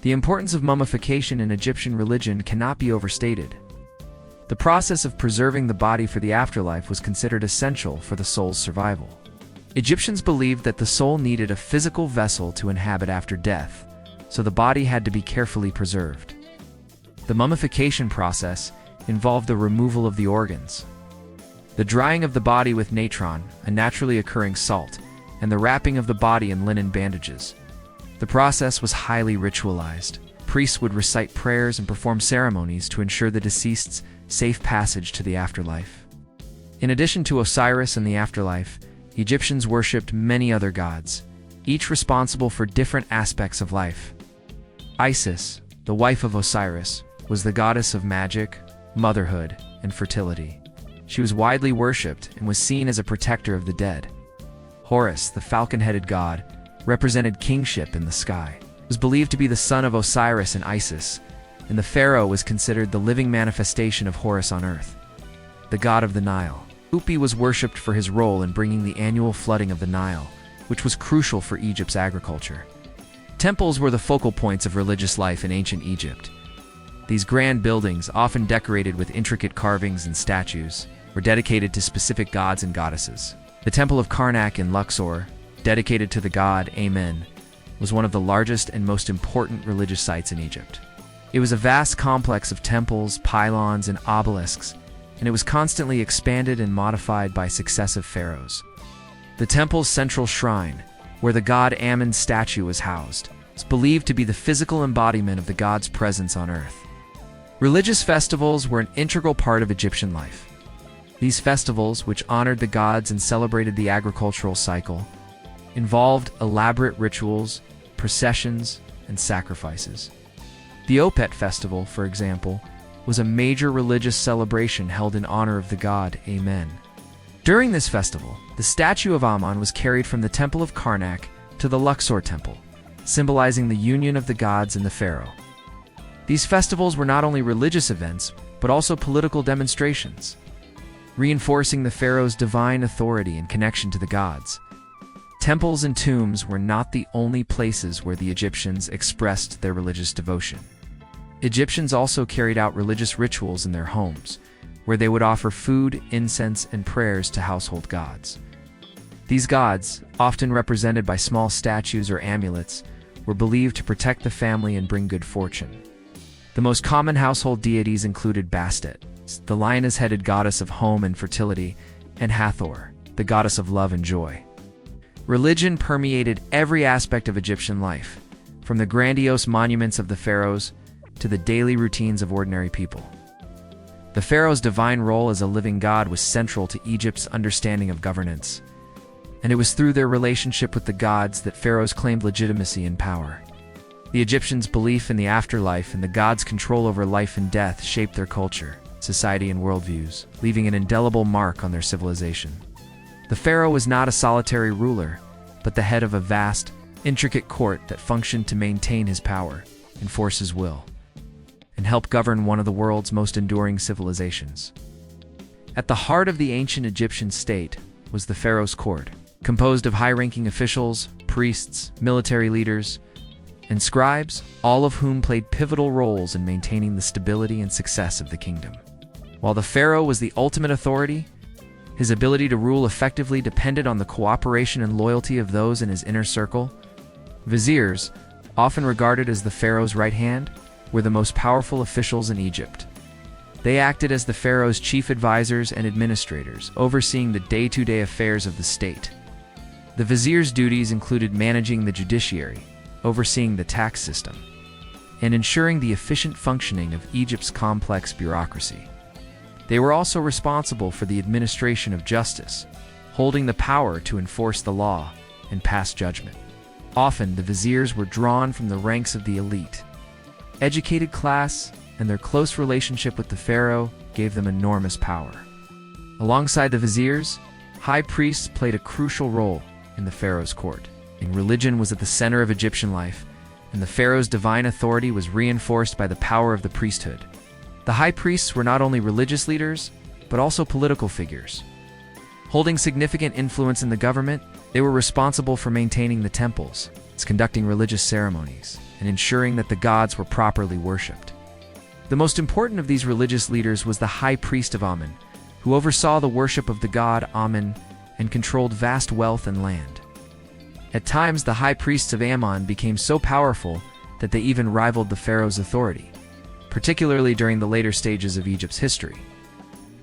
The importance of mummification in Egyptian religion cannot be overstated. The process of preserving the body for the afterlife was considered essential for the soul's survival. Egyptians believed that the soul needed a physical vessel to inhabit after death, so the body had to be carefully preserved. The mummification process involved the removal of the organs, the drying of the body with natron, a naturally occurring salt, and the wrapping of the body in linen bandages. The process was highly ritualized. Priests would recite prayers and perform ceremonies to ensure the deceased's safe passage to the afterlife. In addition to Osiris and the afterlife, Egyptians worshipped many other gods, each responsible for different aspects of life. Isis, the wife of Osiris, was the goddess of magic, motherhood, and fertility. She was widely worshipped and was seen as a protector of the dead. Horus, the falcon-headed god, represented kingship in the sky. He was believed to be the son of Osiris and Isis, and the pharaoh was considered the living manifestation of Horus on earth. The god of the Nile, Upi, was worshipped for his role in bringing the annual flooding of the Nile, which was crucial for Egypt's agriculture. Temples were the focal points of religious life in ancient Egypt. These grand buildings, often decorated with intricate carvings and statues, were dedicated to specific gods and goddesses. The Temple of Karnak in Luxor, dedicated to the god Amen, was one of the largest and most important religious sites in Egypt. It was a vast complex of temples, pylons, and obelisks, and it was constantly expanded and modified by successive pharaohs. The temple's central shrine, where the god Ammon's statue was housed, is believed to be the physical embodiment of the god's presence on earth. Religious festivals were an integral part of Egyptian life. These festivals, which honored the gods and celebrated the agricultural cycle, involved elaborate rituals, processions, and sacrifices. The Opet festival, for example, was a major religious celebration held in honor of the god Amen. During this festival, the statue of Amun was carried from the Temple of Karnak to the Luxor Temple, symbolizing the union of the gods and the pharaoh. These festivals were not only religious events, but also political demonstrations, reinforcing the pharaoh's divine authority and connection to the gods. Temples and tombs were not the only places where the Egyptians expressed their religious devotion. Egyptians also carried out religious rituals in their homes, where they would offer food, incense, and prayers to household gods. These gods, often represented by small statues or amulets, were believed to protect the family and bring good fortune. The most common household deities included Bastet, the lioness-headed goddess of home and fertility, and Hathor, the goddess of love and joy. Religion permeated every aspect of Egyptian life, from the grandiose monuments of the pharaohs to the daily routines of ordinary people. The pharaoh's divine role as a living god was central to Egypt's understanding of governance, and it was through their relationship with the gods that pharaohs claimed legitimacy and power. The Egyptians' belief in the afterlife and the gods' control over life and death shaped their culture, society, and worldviews, leaving an indelible mark on their civilization. The pharaoh was not a solitary ruler, but the head of a vast, intricate court that functioned to maintain his power, enforce his will, and help govern one of the world's most enduring civilizations. At the heart of the ancient Egyptian state was the pharaoh's court, composed of high-ranking officials, priests, military leaders, and scribes, all of whom played pivotal roles in maintaining the stability and success of the kingdom. While the pharaoh was the ultimate authority, his ability to rule effectively depended on the cooperation and loyalty of those in his inner circle. Viziers, often regarded as the pharaoh's right hand, were the most powerful officials in Egypt. They acted as the pharaoh's chief advisors and administrators, overseeing the day-to-day affairs of the state. The vizier's duties included managing the judiciary, overseeing the tax system, and ensuring the efficient functioning of Egypt's complex bureaucracy. They were also responsible for the administration of justice, holding the power to enforce the law and pass judgment. Often, the viziers were drawn from the ranks of the elite, educated class, and their close relationship with the pharaoh gave them enormous power. Alongside the viziers, high priests played a crucial role in the pharaoh's court. Religion was at the center of Egyptian life, and the pharaoh's divine authority was reinforced by the power of the priesthood. The high priests were not only religious leaders, but also political figures. Holding significant influence in the government, they were responsible for maintaining the temples, conducting religious ceremonies, and ensuring that the gods were properly worshipped. The most important of these religious leaders was the high priest of Amun, who oversaw the worship of the god Amun and controlled vast wealth and land. At times, the high priests of Amun became so powerful that they even rivaled the pharaoh's authority, particularly during the later stages of Egypt's history.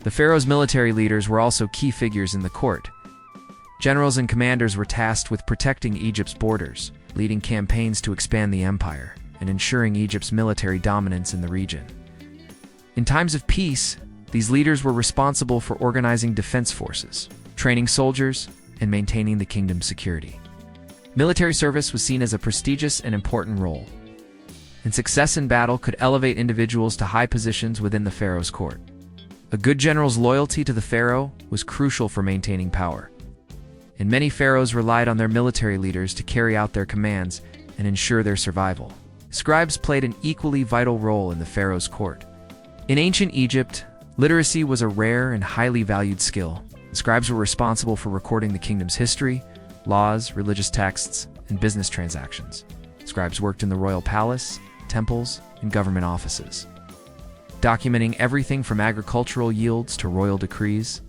The pharaoh's military leaders were also key figures in the court. Generals and commanders were tasked with protecting Egypt's borders, leading campaigns to expand the empire, and ensuring Egypt's military dominance in the region. In times of peace, these leaders were responsible for organizing defense forces, training soldiers, and maintaining the kingdom's security. Military service was seen as a prestigious and important role, and success in battle could elevate individuals to high positions within the pharaoh's court. A good general's loyalty to the pharaoh was crucial for maintaining power, and many pharaohs relied on their military leaders to carry out their commands and ensure their survival. Scribes played an equally vital role in the pharaoh's court. In ancient Egypt, literacy was a rare and highly valued skill. Scribes were responsible for recording the kingdom's history, laws, religious texts, and business transactions. Scribes worked in the royal palace, temples, and government offices, documenting everything from agricultural yields to royal decrees.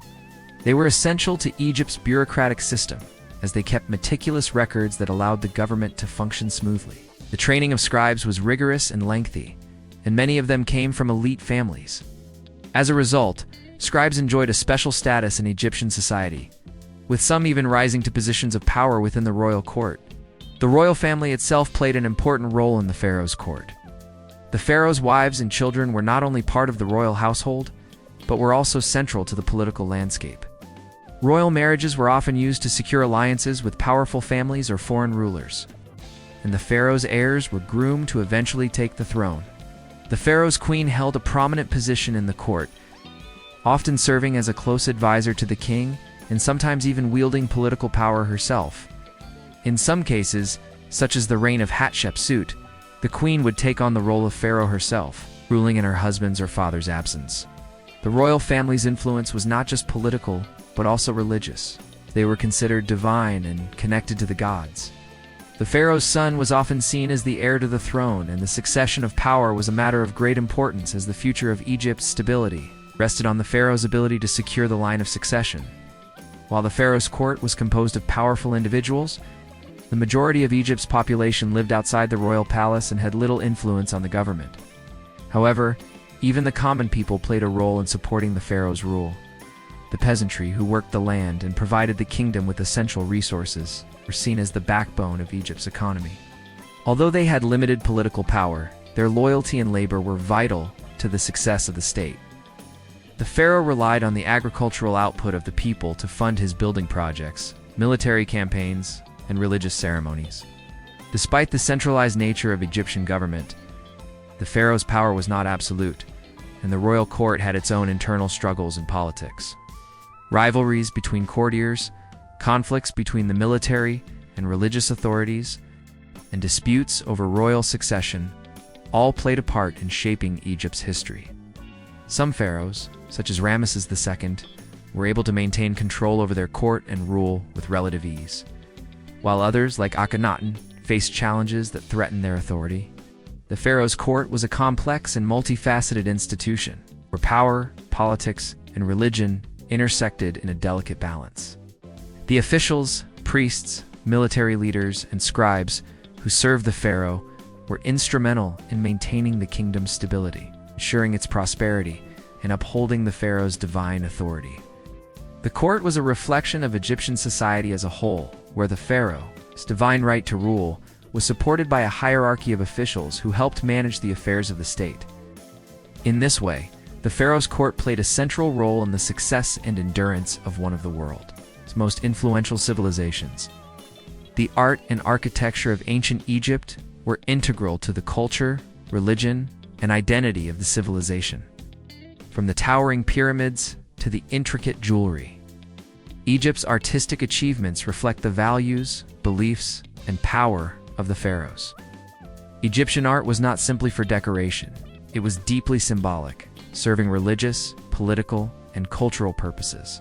They were essential to Egypt's bureaucratic system, as they kept meticulous records that allowed the government to function smoothly. The training of scribes was rigorous and lengthy, and many of them came from elite families. As a result, scribes enjoyed a special status in Egyptian society, with some even rising to positions of power within the royal court. The royal family itself played an important role in the pharaoh's court. The pharaoh's wives and children were not only part of the royal household, but were also central to the political landscape. Royal marriages were often used to secure alliances with powerful families or foreign rulers, and the pharaoh's heirs were groomed to eventually take the throne. The pharaoh's queen held a prominent position in the court, often serving as a close advisor to the king and sometimes even wielding political power herself. In some cases, such as the reign of Hatshepsut, the queen would take on the role of pharaoh herself, ruling in her husband's or father's absence. The royal family's influence was not just political, but also religious. They were considered divine and connected to the gods. The pharaoh's son was often seen as the heir to the throne, and the succession of power was a matter of great importance as the future of Egypt's stability rested on the pharaoh's ability to secure the line of succession. While the pharaoh's court was composed of powerful individuals, the majority of Egypt's population lived outside the royal palace and had little influence on the government. However, even the common people played a role in supporting the pharaoh's rule. The peasantry, who worked the land and provided the kingdom with essential resources, were seen as the backbone of Egypt's economy. Although they had limited political power, their loyalty and labor were vital to the success of the state. The pharaoh relied on the agricultural output of the people to fund his building projects, military campaigns, and religious ceremonies. Despite the centralized nature of Egyptian government, the pharaoh's power was not absolute, and the royal court had its own internal struggles and politics. Rivalries between courtiers, conflicts between the military and religious authorities, and disputes over royal succession all played a part in shaping Egypt's history. Some pharaohs, such as Ramses II, were able to maintain control over their court and rule with relative ease, while others, like Akhenaten, faced challenges that threatened their authority. The pharaoh's court was a complex and multifaceted institution, where power, politics, and religion intersected in a delicate balance. The officials, priests, military leaders, and scribes who served the pharaoh were instrumental in maintaining the kingdom's stability, ensuring its prosperity, and upholding the pharaoh's divine authority. The court was a reflection of Egyptian society as a whole, where the pharaoh's divine right to rule was supported by a hierarchy of officials who helped manage the affairs of the state. In this way, the pharaoh's court played a central role in the success and endurance of one of the world's most influential civilizations. The art and architecture of ancient Egypt were integral to the culture, religion, and identity of the civilization. From the towering pyramids to the intricate jewelry, Egypt's artistic achievements reflect the values, beliefs, and power of the pharaohs. Egyptian art was not simply for decoration. It was deeply symbolic, serving religious, political, and cultural purposes.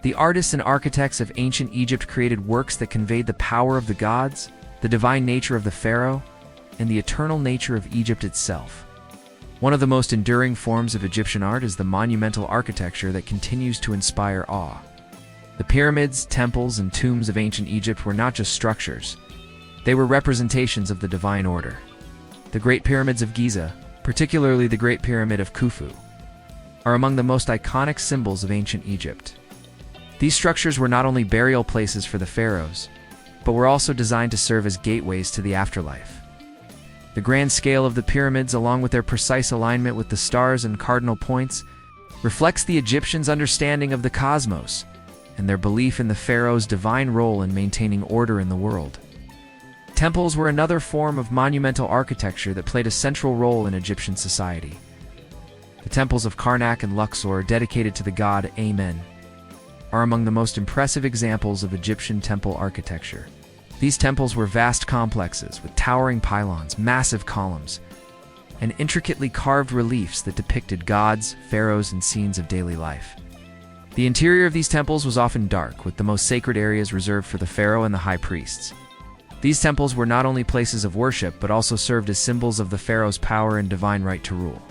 The artists and architects of ancient Egypt created works that conveyed the power of the gods, the divine nature of the pharaoh, and the eternal nature of Egypt itself. One of the most enduring forms of Egyptian art is the monumental architecture that continues to inspire awe. The pyramids, temples, and tombs of ancient Egypt were not just structures. They were representations of the divine order. The Great Pyramids of Giza, particularly the Great Pyramid of Khufu, are among the most iconic symbols of ancient Egypt. These structures were not only burial places for the pharaohs, but were also designed to serve as gateways to the afterlife. The grand scale of the pyramids, along with their precise alignment with the stars and cardinal points, reflects the Egyptians' understanding of the cosmos and their belief in the pharaoh's divine role in maintaining order in the world. Temples were another form of monumental architecture that played a central role in Egyptian society. The temples of Karnak and Luxor, dedicated to the god Amen, are among the most impressive examples of Egyptian temple architecture. These temples were vast complexes with towering pylons, massive columns, and intricately carved reliefs that depicted gods, pharaohs, and scenes of daily life. The interior of these temples was often dark, with the most sacred areas reserved for the pharaoh and the high priests. These temples were not only places of worship, but also served as symbols of the pharaoh's power and divine right to rule.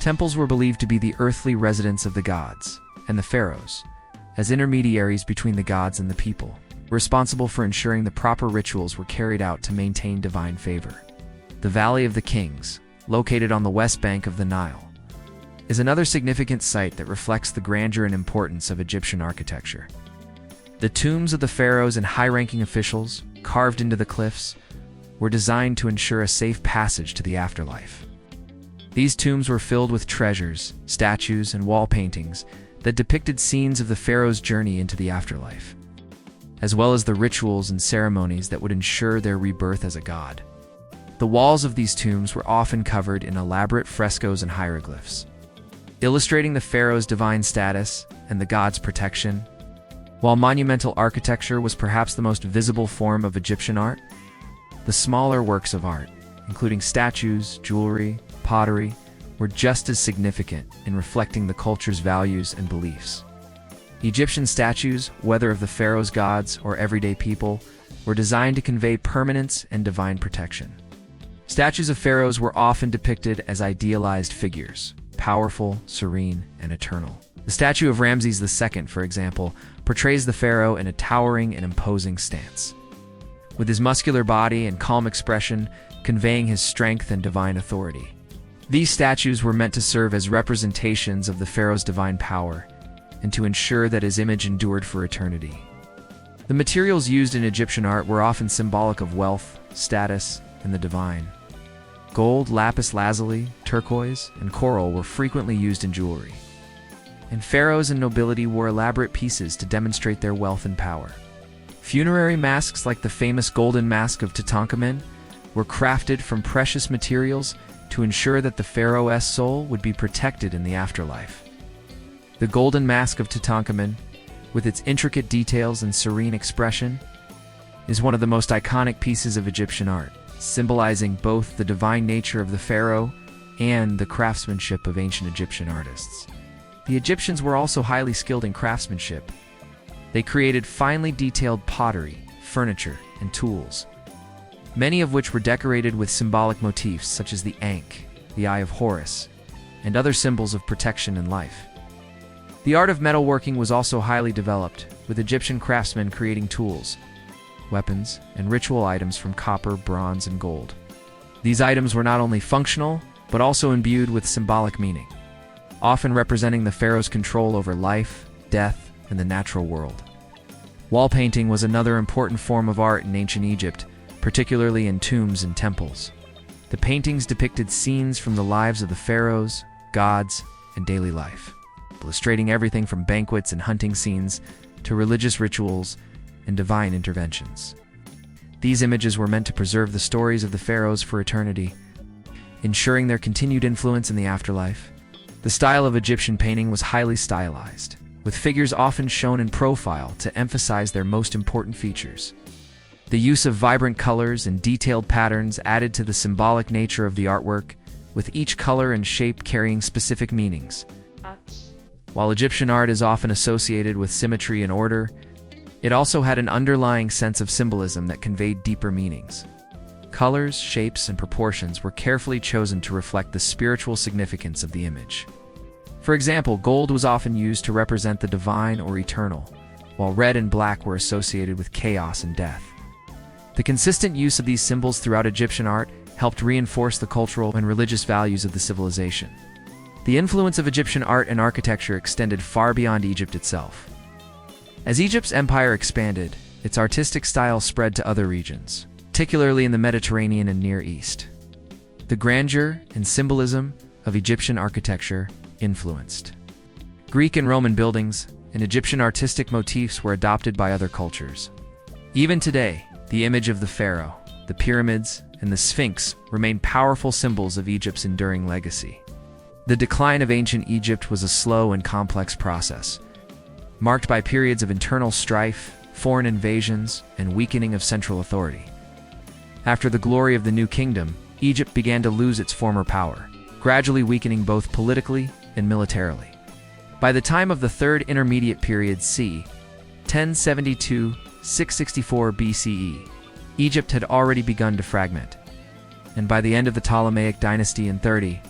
Temples were believed to be the earthly residence of the gods and the pharaohs, as intermediaries between the gods and the people, responsible for ensuring the proper rituals were carried out to maintain divine favor. The Valley of the Kings, located on the west bank of the Nile, is another significant site that reflects the grandeur and importance of Egyptian architecture. The tombs of the pharaohs and high-ranking officials, carved into the cliffs, were designed to ensure a safe passage to the afterlife. These tombs were filled with treasures, statues, and wall paintings that depicted scenes of the pharaoh's journey into the afterlife, as well as the rituals and ceremonies that would ensure their rebirth as a god. The walls of these tombs were often covered in elaborate frescoes and hieroglyphs, illustrating the pharaoh's divine status and the god's protection. While monumental architecture was perhaps the most visible form of Egyptian art, the smaller works of art, including statues, jewelry, pottery, were just as significant in reflecting the culture's values and beliefs. Egyptian statues, whether of the pharaoh's gods or everyday people, were designed to convey permanence and divine protection. Statues of pharaohs were often depicted as idealized figures, powerful, serene, and eternal. The statue of Ramses II, for example, portrays the pharaoh in a towering and imposing stance, with his muscular body and calm expression conveying his strength and divine authority. These statues were meant to serve as representations of the pharaoh's divine power and to ensure that his image endured for eternity. The materials used in Egyptian art were often symbolic of wealth, status, and the divine. Gold, lapis lazuli, turquoise, and coral were frequently used in jewelry, and pharaohs and nobility wore elaborate pieces to demonstrate their wealth and power. Funerary masks like the famous golden mask of Tutankhamun were crafted from precious materials to ensure that the pharaoh's soul would be protected in the afterlife. The golden mask of Tutankhamun, with its intricate details and serene expression, is one of the most iconic pieces of Egyptian art, symbolizing both the divine nature of the pharaoh and the craftsmanship of ancient Egyptian artists. The Egyptians were also highly skilled in craftsmanship. They created finely detailed pottery, furniture, and tools, many of which were decorated with symbolic motifs such as the Ankh, the Eye of Horus, and other symbols of protection and life. The art of metalworking was also highly developed, with Egyptian craftsmen creating tools, weapons, and ritual items from copper, bronze, and gold. These items were not only functional, but also imbued with symbolic meaning, often representing the pharaoh's control over life, death, and the natural world. Wall painting was another important form of art in ancient Egypt, particularly in tombs and temples. The paintings depicted scenes from the lives of the pharaohs, gods, and daily life, illustrating everything from banquets and hunting scenes to religious rituals and divine interventions. These images were meant to preserve the stories of the pharaohs for eternity, ensuring their continued influence in the afterlife. The style of Egyptian painting was highly stylized, with figures often shown in profile to emphasize their most important features. The use of vibrant colors and detailed patterns added to the symbolic nature of the artwork, with each color and shape carrying specific meanings. While Egyptian art is often associated with symmetry and order, it also had an underlying sense of symbolism that conveyed deeper meanings. Colors, shapes, and proportions were carefully chosen to reflect the spiritual significance of the image. For example, gold was often used to represent the divine or eternal, while red and black were associated with chaos and death. The consistent use of these symbols throughout Egyptian art helped reinforce the cultural and religious values of the civilization. The influence of Egyptian art and architecture extended far beyond Egypt itself. As Egypt's empire expanded, its artistic style spread to other regions, particularly in the Mediterranean and Near East. The grandeur and symbolism of Egyptian architecture influenced Greek and Roman buildings, and Egyptian artistic motifs were adopted by other cultures. Even today, the image of the pharaoh, the pyramids, and the Sphinx remain powerful symbols of Egypt's enduring legacy. The decline of ancient Egypt was a slow and complex process, marked by periods of internal strife, foreign invasions, and weakening of central authority. After the glory of the New Kingdom, Egypt began to lose its former power, gradually weakening both politically and militarily. By the time of the Third Intermediate Period c. 1072-664 BCE, Egypt had already begun to fragment, and by the end of the Ptolemaic dynasty in 30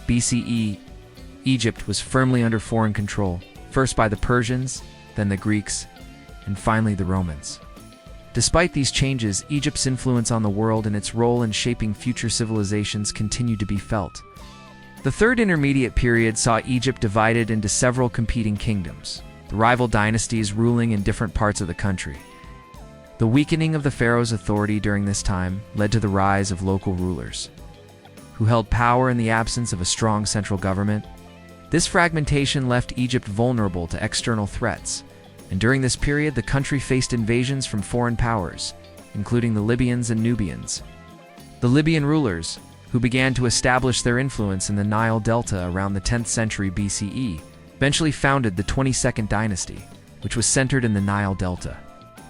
BCE, Egypt was firmly under foreign control, first by the Persians, then the Greeks, and finally the Romans. Despite these changes, Egypt's influence on the world and its role in shaping future civilizations continued to be felt. The Third Intermediate Period saw Egypt divided into several competing kingdoms, the rival dynasties ruling in different parts of the country. The weakening of the pharaoh's authority during this time led to the rise of local rulers, who held power in the absence of a strong central government. This fragmentation left Egypt vulnerable to external threats, and during this period the country faced invasions from foreign powers, including the Libyans and Nubians. The Libyan rulers, who began to establish their influence in the Nile Delta around the 10th century BCE, eventually founded the 22nd dynasty, which was centered in the Nile Delta.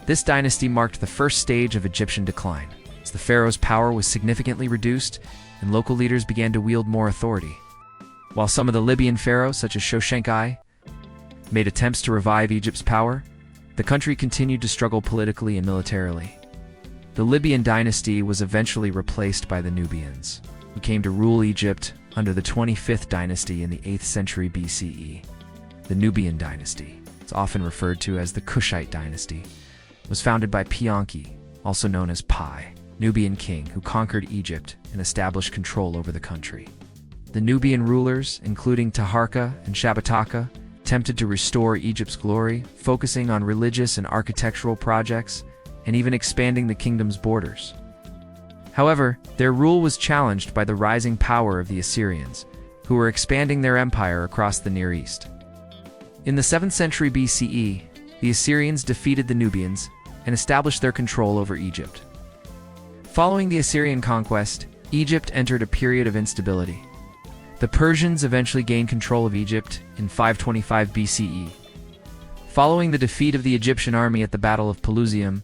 This dynasty marked the first stage of Egyptian decline, as the pharaoh's power was significantly reduced and local leaders began to wield more authority. While some of the Libyan pharaohs, such as Shoshenkai, made attempts to revive Egypt's power, the country continued to struggle politically and militarily. The Libyan dynasty was eventually replaced by the Nubians, who came to rule Egypt under the 25th dynasty in the 8th century BCE. The Nubian dynasty, it's often referred to as the Kushite dynasty, was founded by Pianki, also known as Pi, Nubian king who conquered Egypt and established control over the country. The Nubian rulers, including Taharqa and Shabbataka, attempted to restore Egypt's glory, focusing on religious and architectural projects, and even expanding the kingdom's borders. However, their rule was challenged by the rising power of the Assyrians, who were expanding their empire across the Near East. In the 7th century BCE, the Assyrians defeated the Nubians and established their control over Egypt. Following the Assyrian conquest, Egypt entered a period of instability. The Persians eventually gained control of Egypt in 525 BCE. Following the defeat of the Egyptian army at the Battle of Pelusium,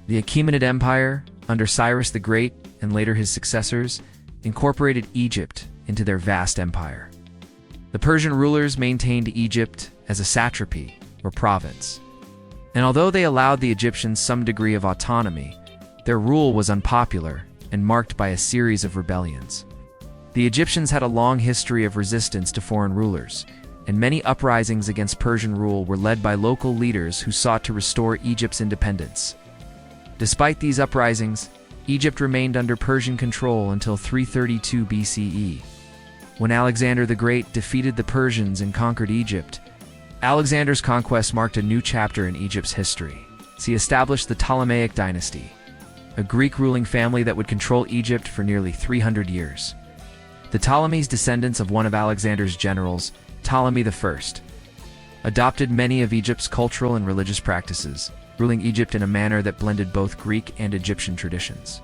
the Achaemenid Empire, under Cyrus the Great and later his successors, incorporated Egypt into their vast empire. The Persian rulers maintained Egypt as a satrapy, or province. And although they allowed the Egyptians some degree of autonomy, their rule was unpopular and marked by a series of rebellions. The Egyptians had a long history of resistance to foreign rulers, and many uprisings against Persian rule were led by local leaders who sought to restore Egypt's independence. Despite these uprisings, Egypt remained under Persian control until 332 BCE. When Alexander the Great defeated the Persians and conquered Egypt, Alexander's conquest marked a new chapter in Egypt's history. He established the Ptolemaic dynasty, a Greek ruling family that would control Egypt for nearly 300 years. The Ptolemies, descendants of one of Alexander's generals, Ptolemy I, adopted many of Egypt's cultural and religious practices, ruling Egypt in a manner that blended both Greek and Egyptian traditions.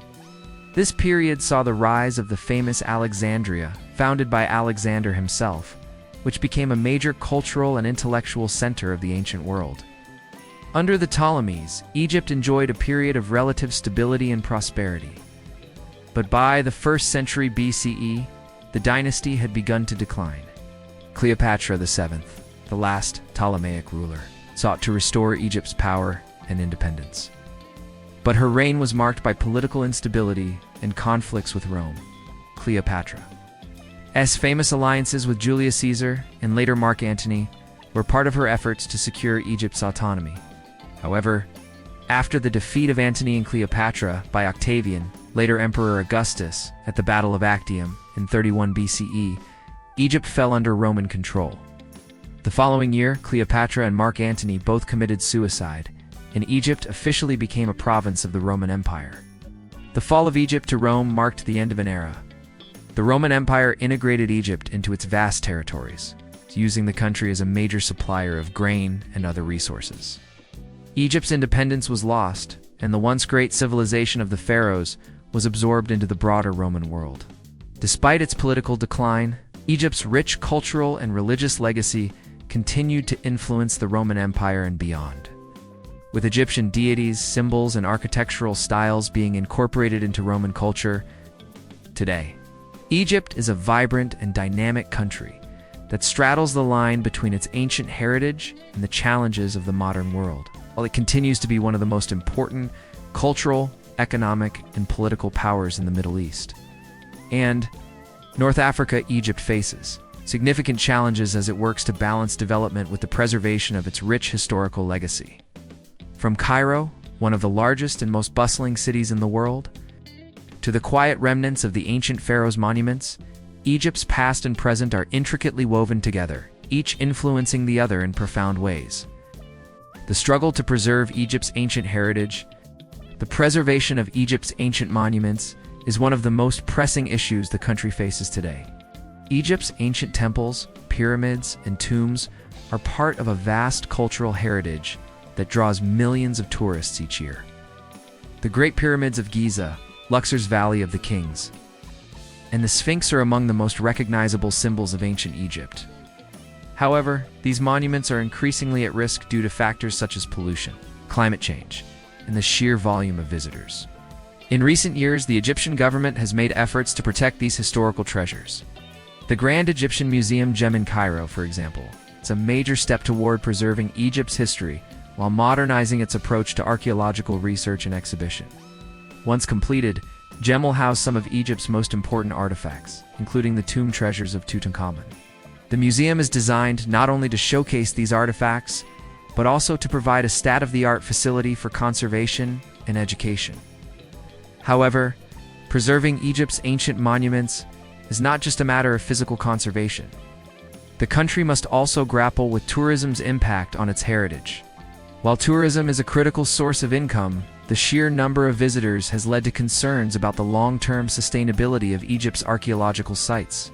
This period saw the rise of the famous Alexandria, founded by Alexander himself, which became a major cultural and intellectual center of the ancient world. Under the Ptolemies, Egypt enjoyed a period of relative stability and prosperity. But by the 1st century BCE, the dynasty had begun to decline. Cleopatra VII, the last Ptolemaic ruler, sought to restore Egypt's power and independence. But her reign was marked by political instability and conflicts with Rome. Cleopatra's famous alliances with Julius Caesar and later Mark Antony were part of her efforts to secure Egypt's autonomy. However, after the defeat of Antony and Cleopatra by Octavian, later Emperor Augustus, at the Battle of Actium in 31 BCE, Egypt fell under Roman control. The following year, Cleopatra and Mark Antony both committed suicide, and Egypt officially became a province of the Roman Empire. The fall of Egypt to Rome marked the end of an era. The Roman Empire integrated Egypt into its vast territories, using the country as a major supplier of grain and other resources. Egypt's independence was lost, and the once great civilization of the Pharaohs was absorbed into the broader Roman world. Despite its political decline, Egypt's rich cultural and religious legacy continued to influence the Roman Empire and beyond. With Egyptian deities, symbols, and architectural styles being incorporated into Roman culture, today, Egypt is a vibrant and dynamic country that straddles the line between its ancient heritage and the challenges of the modern world. While it continues to be one of the most important cultural, economic, and political powers in the Middle East. And North Africa, Egypt faces significant challenges as it works to balance development with the preservation of its rich historical legacy. From Cairo, one of the largest and most bustling cities in the world, to the quiet remnants of the ancient pharaohs' monuments, Egypt's past and present are intricately woven together, each influencing the other in profound ways. The struggle to preserve Egypt's ancient heritage, the preservation of Egypt's ancient monuments, is one of the most pressing issues the country faces today. Egypt's ancient temples, pyramids, and tombs are part of a vast cultural heritage that draws millions of tourists each year. The Great Pyramids of Giza, Luxor's Valley of the Kings, and the Sphinx are among the most recognizable symbols of ancient Egypt. However, these monuments are increasingly at risk due to factors such as pollution, climate change, and the sheer volume of visitors. In recent years, the Egyptian government has made efforts to protect these historical treasures. The Grand Egyptian Museum Gem in Cairo, for example, is a major step toward preserving Egypt's history while modernizing its approach to archaeological research and exhibition. Once completed, Gem will house some of Egypt's most important artifacts, including the tomb treasures of Tutankhamun. The museum is designed not only to showcase these artifacts, but also to provide a state-of-the-art facility for conservation and education. However, preserving Egypt's ancient monuments is not just a matter of physical conservation. The country must also grapple with tourism's impact on its heritage. While tourism is a critical source of income, the sheer number of visitors has led to concerns about the long-term sustainability of Egypt's archaeological sites.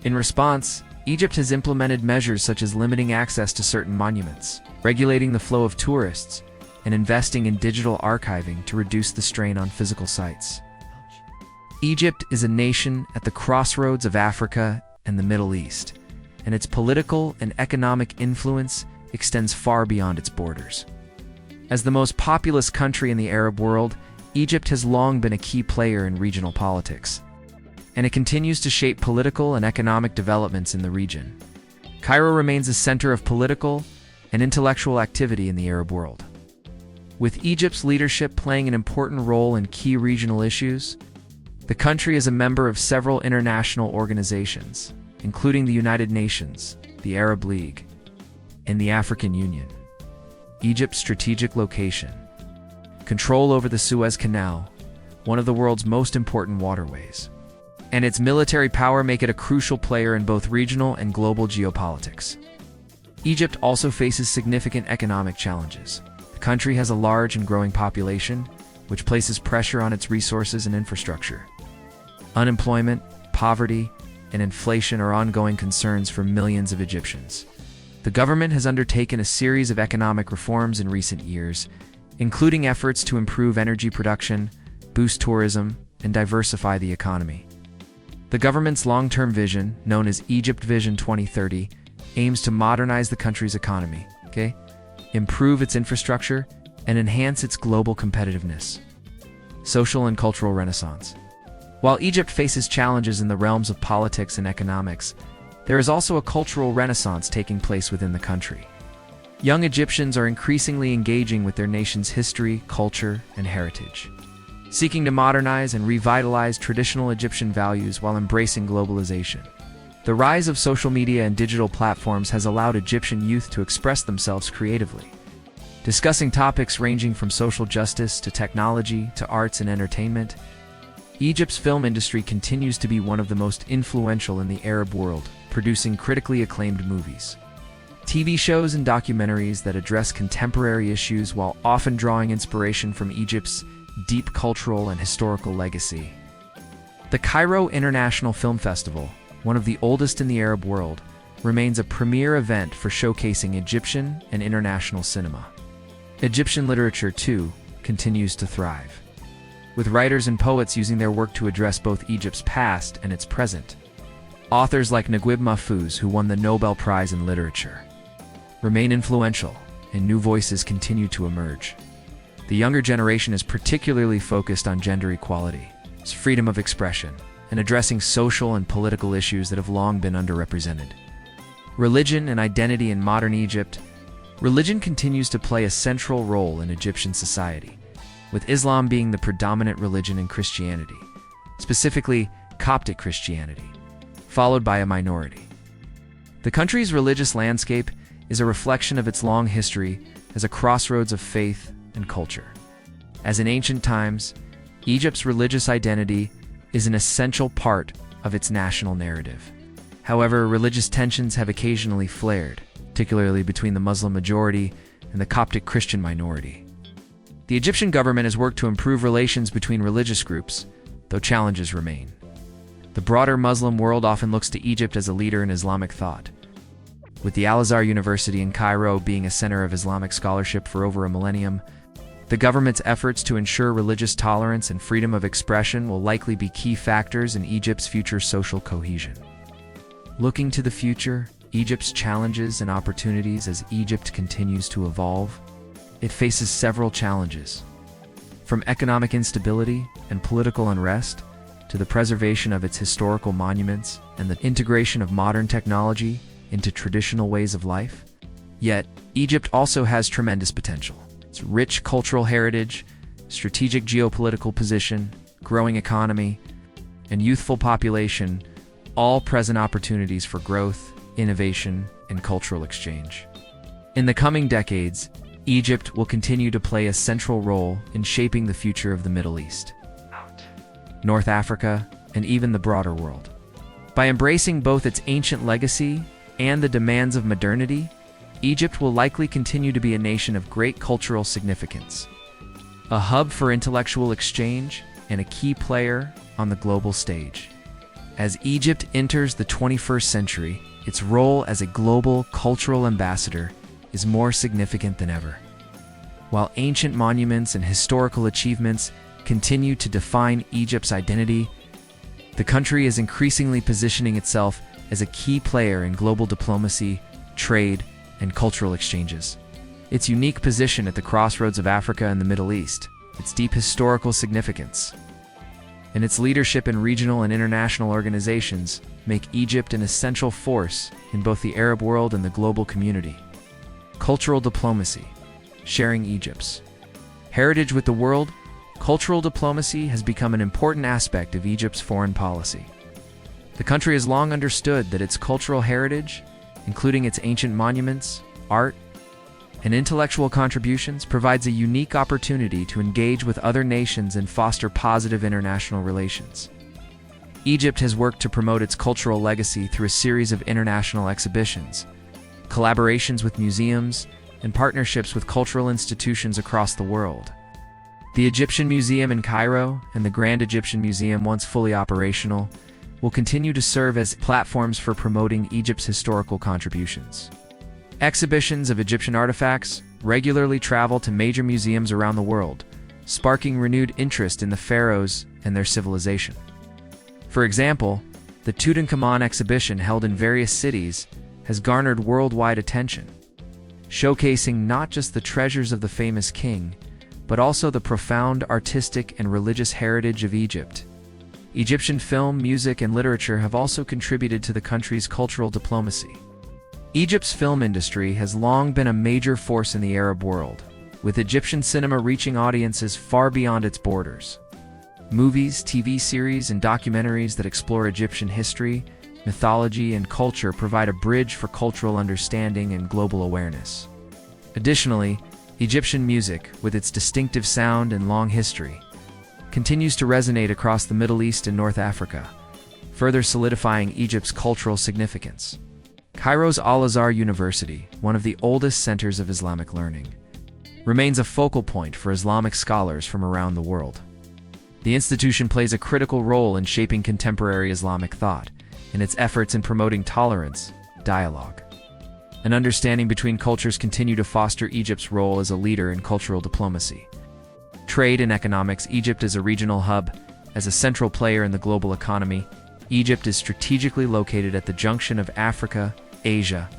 In response, Egypt has implemented measures such as limiting access to certain monuments, regulating the flow of tourists, and investing in digital archiving to reduce the strain on physical sites. Egypt is a nation at the crossroads of Africa and the Middle East, and its political and economic influence extends far beyond its borders. As the most populous country in the Arab world, Egypt has long been a key player in regional politics, and it continues to shape political and economic developments in the region. Cairo remains a center of political and intellectual activity in the Arab world. With Egypt's leadership playing an important role in key regional issues, the country is a member of several international organizations, including the United Nations, the Arab League, and the African Union. Egypt's strategic location, control over the Suez Canal, one of the world's most important waterways, and its military power make it a crucial player in both regional and global geopolitics. Egypt also faces significant economic challenges. The country has a large and growing population, which places pressure on its resources and infrastructure. Unemployment, poverty, and inflation are ongoing concerns for millions of Egyptians. The government has undertaken a series of economic reforms in recent years, including efforts to improve energy production, boost tourism, and diversify the economy. The government's long-term vision, known as Egypt Vision 2030, aims to modernize the country's economy, improve its infrastructure, and enhance its global competitiveness. Social and cultural renaissance. While Egypt faces challenges in the realms of politics and economics, there is also a cultural renaissance taking place within the country. Young Egyptians are increasingly engaging with their nation's history, culture, and heritage, seeking to modernize and revitalize traditional Egyptian values while embracing globalization. The rise of social media and digital platforms has allowed Egyptian youth to express themselves creatively, discussing topics ranging from social justice to technology to arts and entertainment. Egypt's film industry continues to be one of the most influential in the Arab world, producing critically acclaimed movies, TV shows, and documentaries that address contemporary issues while often drawing inspiration from Egypt's deep cultural and historical legacy. The Cairo International Film Festival, one of the oldest in the Arab world, remains a premier event for showcasing Egyptian and international cinema. Egyptian literature, too, continues to thrive, with writers and poets using their work to address both Egypt's past and its present. Authors like Naguib Mahfouz, who won the Nobel Prize in Literature, remain influential, and new voices continue to emerge. The younger generation is particularly focused on gender equality, freedom of expression, and addressing social and political issues that have long been underrepresented. Religion and identity in modern Egypt. Religion continues to play a central role in Egyptian society, with Islam being the predominant religion and Christianity, specifically Coptic Christianity, followed by a minority. The country's religious landscape is a reflection of its long history as a crossroads of faith and culture. As in ancient times, Egypt's religious identity is an essential part of its national narrative. However, religious tensions have occasionally flared, particularly between the Muslim majority and the Coptic Christian minority. The Egyptian government has worked to improve relations between religious groups, though though challenges remain. The broader Muslim world often looks to Egypt as a leader in Islamic thought, with the Al-Azhar University in Cairo being a center of Islamic scholarship for over a millennium. The government's efforts to ensure religious tolerance and freedom of expression will likely be key factors in Egypt's future social cohesion. Looking to the future, Egypt's challenges and opportunities as Egypt continues to evolve, it faces several challenges. From economic instability and political unrest, to the preservation of its historical monuments and the integration of modern technology into traditional ways of life. Yet, Egypt also has tremendous potential. Its rich cultural heritage, strategic geopolitical position, growing economy, and youthful population all present opportunities for growth, innovation, and cultural exchange. In the coming decades, Egypt will continue to play a central role in shaping the future of the Middle East, North Africa, and even the broader world. By embracing both its ancient legacy and the demands of modernity, Egypt will likely continue to be a nation of great cultural significance, a hub for intellectual exchange, and a key player on the global stage. As Egypt enters the 21st century, its role as a global cultural ambassador is more significant than ever. While ancient monuments and historical achievements continue to define Egypt's identity, the country is increasingly positioning itself as a key player in global diplomacy, trade, and cultural exchanges. Its unique position at the crossroads of Africa and the Middle East, its deep historical significance, and its leadership in regional and international organizations make Egypt an essential force in both the Arab world and the global community. Cultural diplomacy. Sharing Egypt's heritage with the world, cultural diplomacy has become an important aspect of Egypt's foreign policy. The country has long understood that its cultural heritage, including its ancient monuments, art, and intellectual contributions, provides a unique opportunity to engage with other nations and foster positive international relations. Egypt has worked to promote its cultural legacy through a series of international exhibitions, collaborations with museums, and partnerships with cultural institutions across the world. The Egyptian Museum in Cairo and the Grand Egyptian Museum, once fully operational, will continue to serve as platforms for promoting Egypt's historical contributions. Exhibitions of Egyptian artifacts regularly travel to major museums around the world, sparking renewed interest in the pharaohs and their civilization. For example, the Tutankhamun exhibition held in various cities has garnered worldwide attention, showcasing not just the treasures of the famous king, but also the profound artistic and religious heritage of Egypt. Egyptian film, music, and literature have also contributed to the country's cultural diplomacy. Egypt's film industry has long been a major force in the Arab world, with Egyptian cinema reaching audiences far beyond its borders. Movies, TV series, and documentaries that explore Egyptian history, mythology, and culture provide a bridge for cultural understanding and global awareness. Additionally, Egyptian music, with its distinctive sound and long history, continues to resonate across the Middle East and North Africa, further solidifying Egypt's cultural significance. Cairo's Al-Azhar University, one of the oldest centers of Islamic learning, remains a focal point for Islamic scholars from around the world. The institution plays a critical role in shaping contemporary Islamic thought, in its efforts in promoting tolerance, dialogue, and understanding between cultures continue to foster Egypt's role as a leader in cultural diplomacy. Trade and economics. Egypt is a regional hub. As a central player in the global economy, Egypt is strategically located at the junction of Africa, Asia,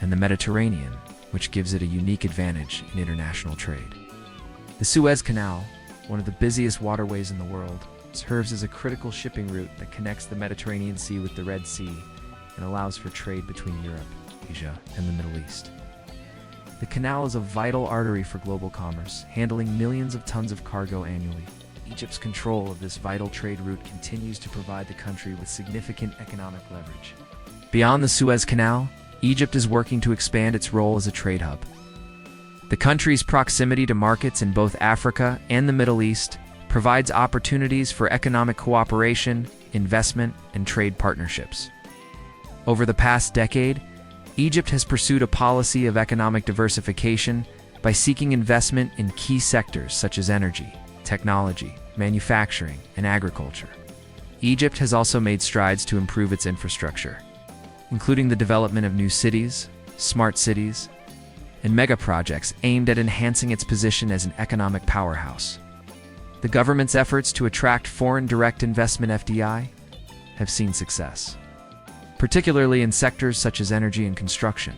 and the Mediterranean, which gives it a unique advantage in international trade. The Suez Canal, one of the busiest waterways in the world, serves as a critical shipping route that connects the Mediterranean Sea with the Red Sea and allows for trade between Europe, Asia, and the Middle East. The canal is a vital artery for global commerce, handling millions of tons of cargo annually. Egypt's control of this vital trade route continues to provide the country with significant economic leverage. Beyond the Suez Canal, Egypt is working to expand its role as a trade hub. The country's proximity to markets in both Africa and the Middle East provides opportunities for economic cooperation, investment, and trade partnerships. Over the past decade, Egypt has pursued a policy of economic diversification by seeking investment in key sectors such as energy, technology, manufacturing, and agriculture. Egypt has also made strides to improve its infrastructure, including the development of new cities, smart cities, and mega projects aimed at enhancing its position as an economic powerhouse. The government's efforts to attract foreign direct investment (FDI) have seen success, particularly in sectors such as energy and construction.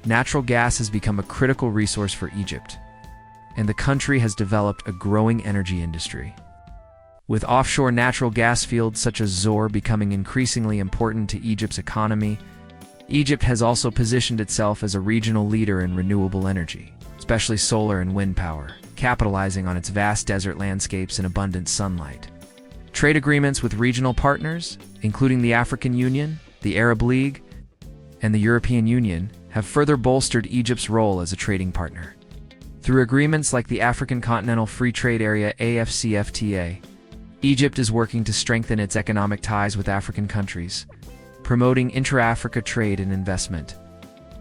Natural gas has become a critical resource for Egypt, and the country has developed a growing energy industry. With offshore natural gas fields such as Zohr becoming increasingly important to Egypt's economy, Egypt has also positioned itself as a regional leader in renewable energy, especially solar and wind power, capitalizing on its vast desert landscapes and abundant sunlight. Trade agreements with regional partners, including the African Union, the Arab League, and the European Union, have further bolstered Egypt's role as a trading partner. Through agreements like the African Continental Free Trade Area (AFCFTA), Egypt is working to strengthen its economic ties with African countries, promoting intra-Africa trade and investment.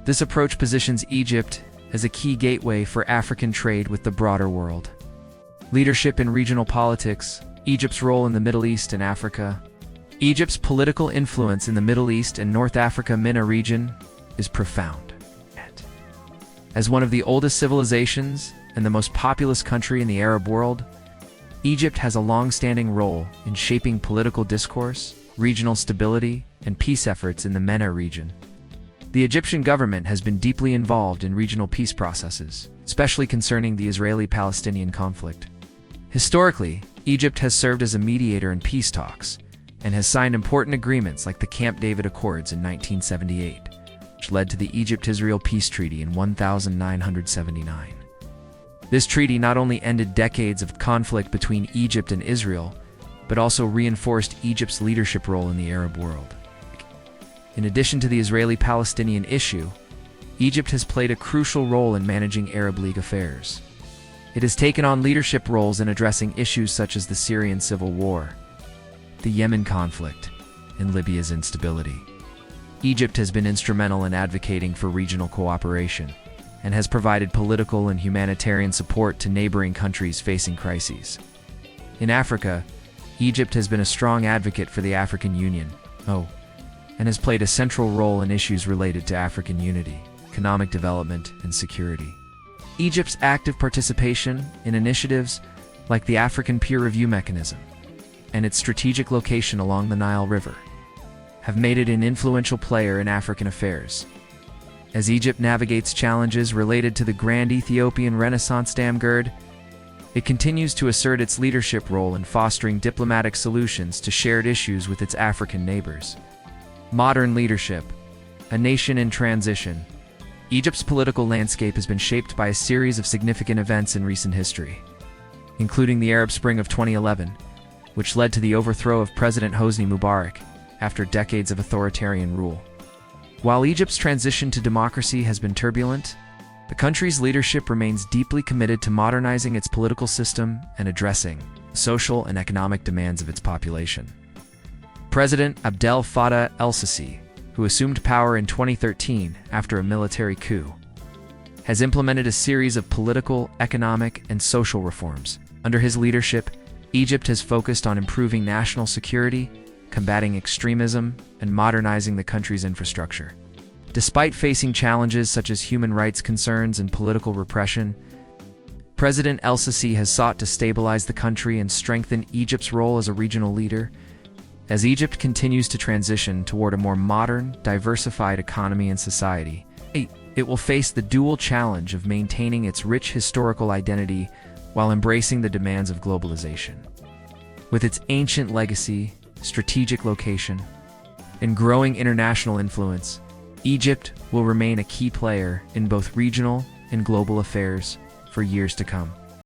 This approach positions Egypt as a key gateway for African trade with the broader world. Leadership in regional politics, Egypt's role in the Middle East and Africa. Egypt's political influence in the Middle East and North Africa-MENA region is profound. As one of the oldest civilizations and the most populous country in the Arab world, Egypt has a long-standing role in shaping political discourse, regional stability, and peace efforts in the MENA region. The Egyptian government has been deeply involved in regional peace processes, especially concerning the Israeli-Palestinian conflict. Historically, Egypt has served as a mediator in peace talks and has signed important agreements like the Camp David Accords in 1978, which led to the Egypt-Israel Peace Treaty in 1979. This treaty not only ended decades of conflict between Egypt and Israel, but also reinforced Egypt's leadership role in the Arab world. In addition to the Israeli-Palestinian issue, Egypt has played a crucial role in managing Arab League affairs. It has taken on leadership roles in addressing issues such as the Syrian civil war, the Yemen conflict, and Libya's instability. Egypt has been instrumental in advocating for regional cooperation and has provided political and humanitarian support to neighboring countries facing crises. In Africa, Egypt has been a strong advocate for the African Union, and has played a central role in issues related to African unity, economic development, and security. Egypt's active participation in initiatives like the African Peer Review Mechanism and its strategic location along the Nile River have made it an influential player in African affairs. As Egypt navigates challenges related to the Grand Ethiopian Renaissance Dam Gird, it continues to assert its leadership role in fostering diplomatic solutions to shared issues with its African neighbors. Modern leadership, a nation in transition. Egypt's political landscape has been shaped by a series of significant events in recent history, including the Arab Spring of 2011, which led to the overthrow of President Hosni Mubarak after decades of authoritarian rule. While Egypt's transition to democracy has been turbulent, the country's leadership remains deeply committed to modernizing its political system and addressing the social and economic demands of its population. President Abdel Fattah el-Sisi, who assumed power in 2013 after a military coup, has implemented a series of political, economic, and social reforms. Under his leadership, Egypt has focused on improving national security, combating extremism, and modernizing the country's infrastructure. Despite facing challenges such as human rights concerns and political repression, President el-Sisi has sought to stabilize the country and strengthen Egypt's role as a regional leader. As Egypt continues to transition toward a more modern, diversified economy and society, it will face the dual challenge of maintaining its rich historical identity while embracing the demands of globalization. With its ancient legacy, strategic location, and growing international influence, Egypt will remain a key player in both regional and global affairs for years to come.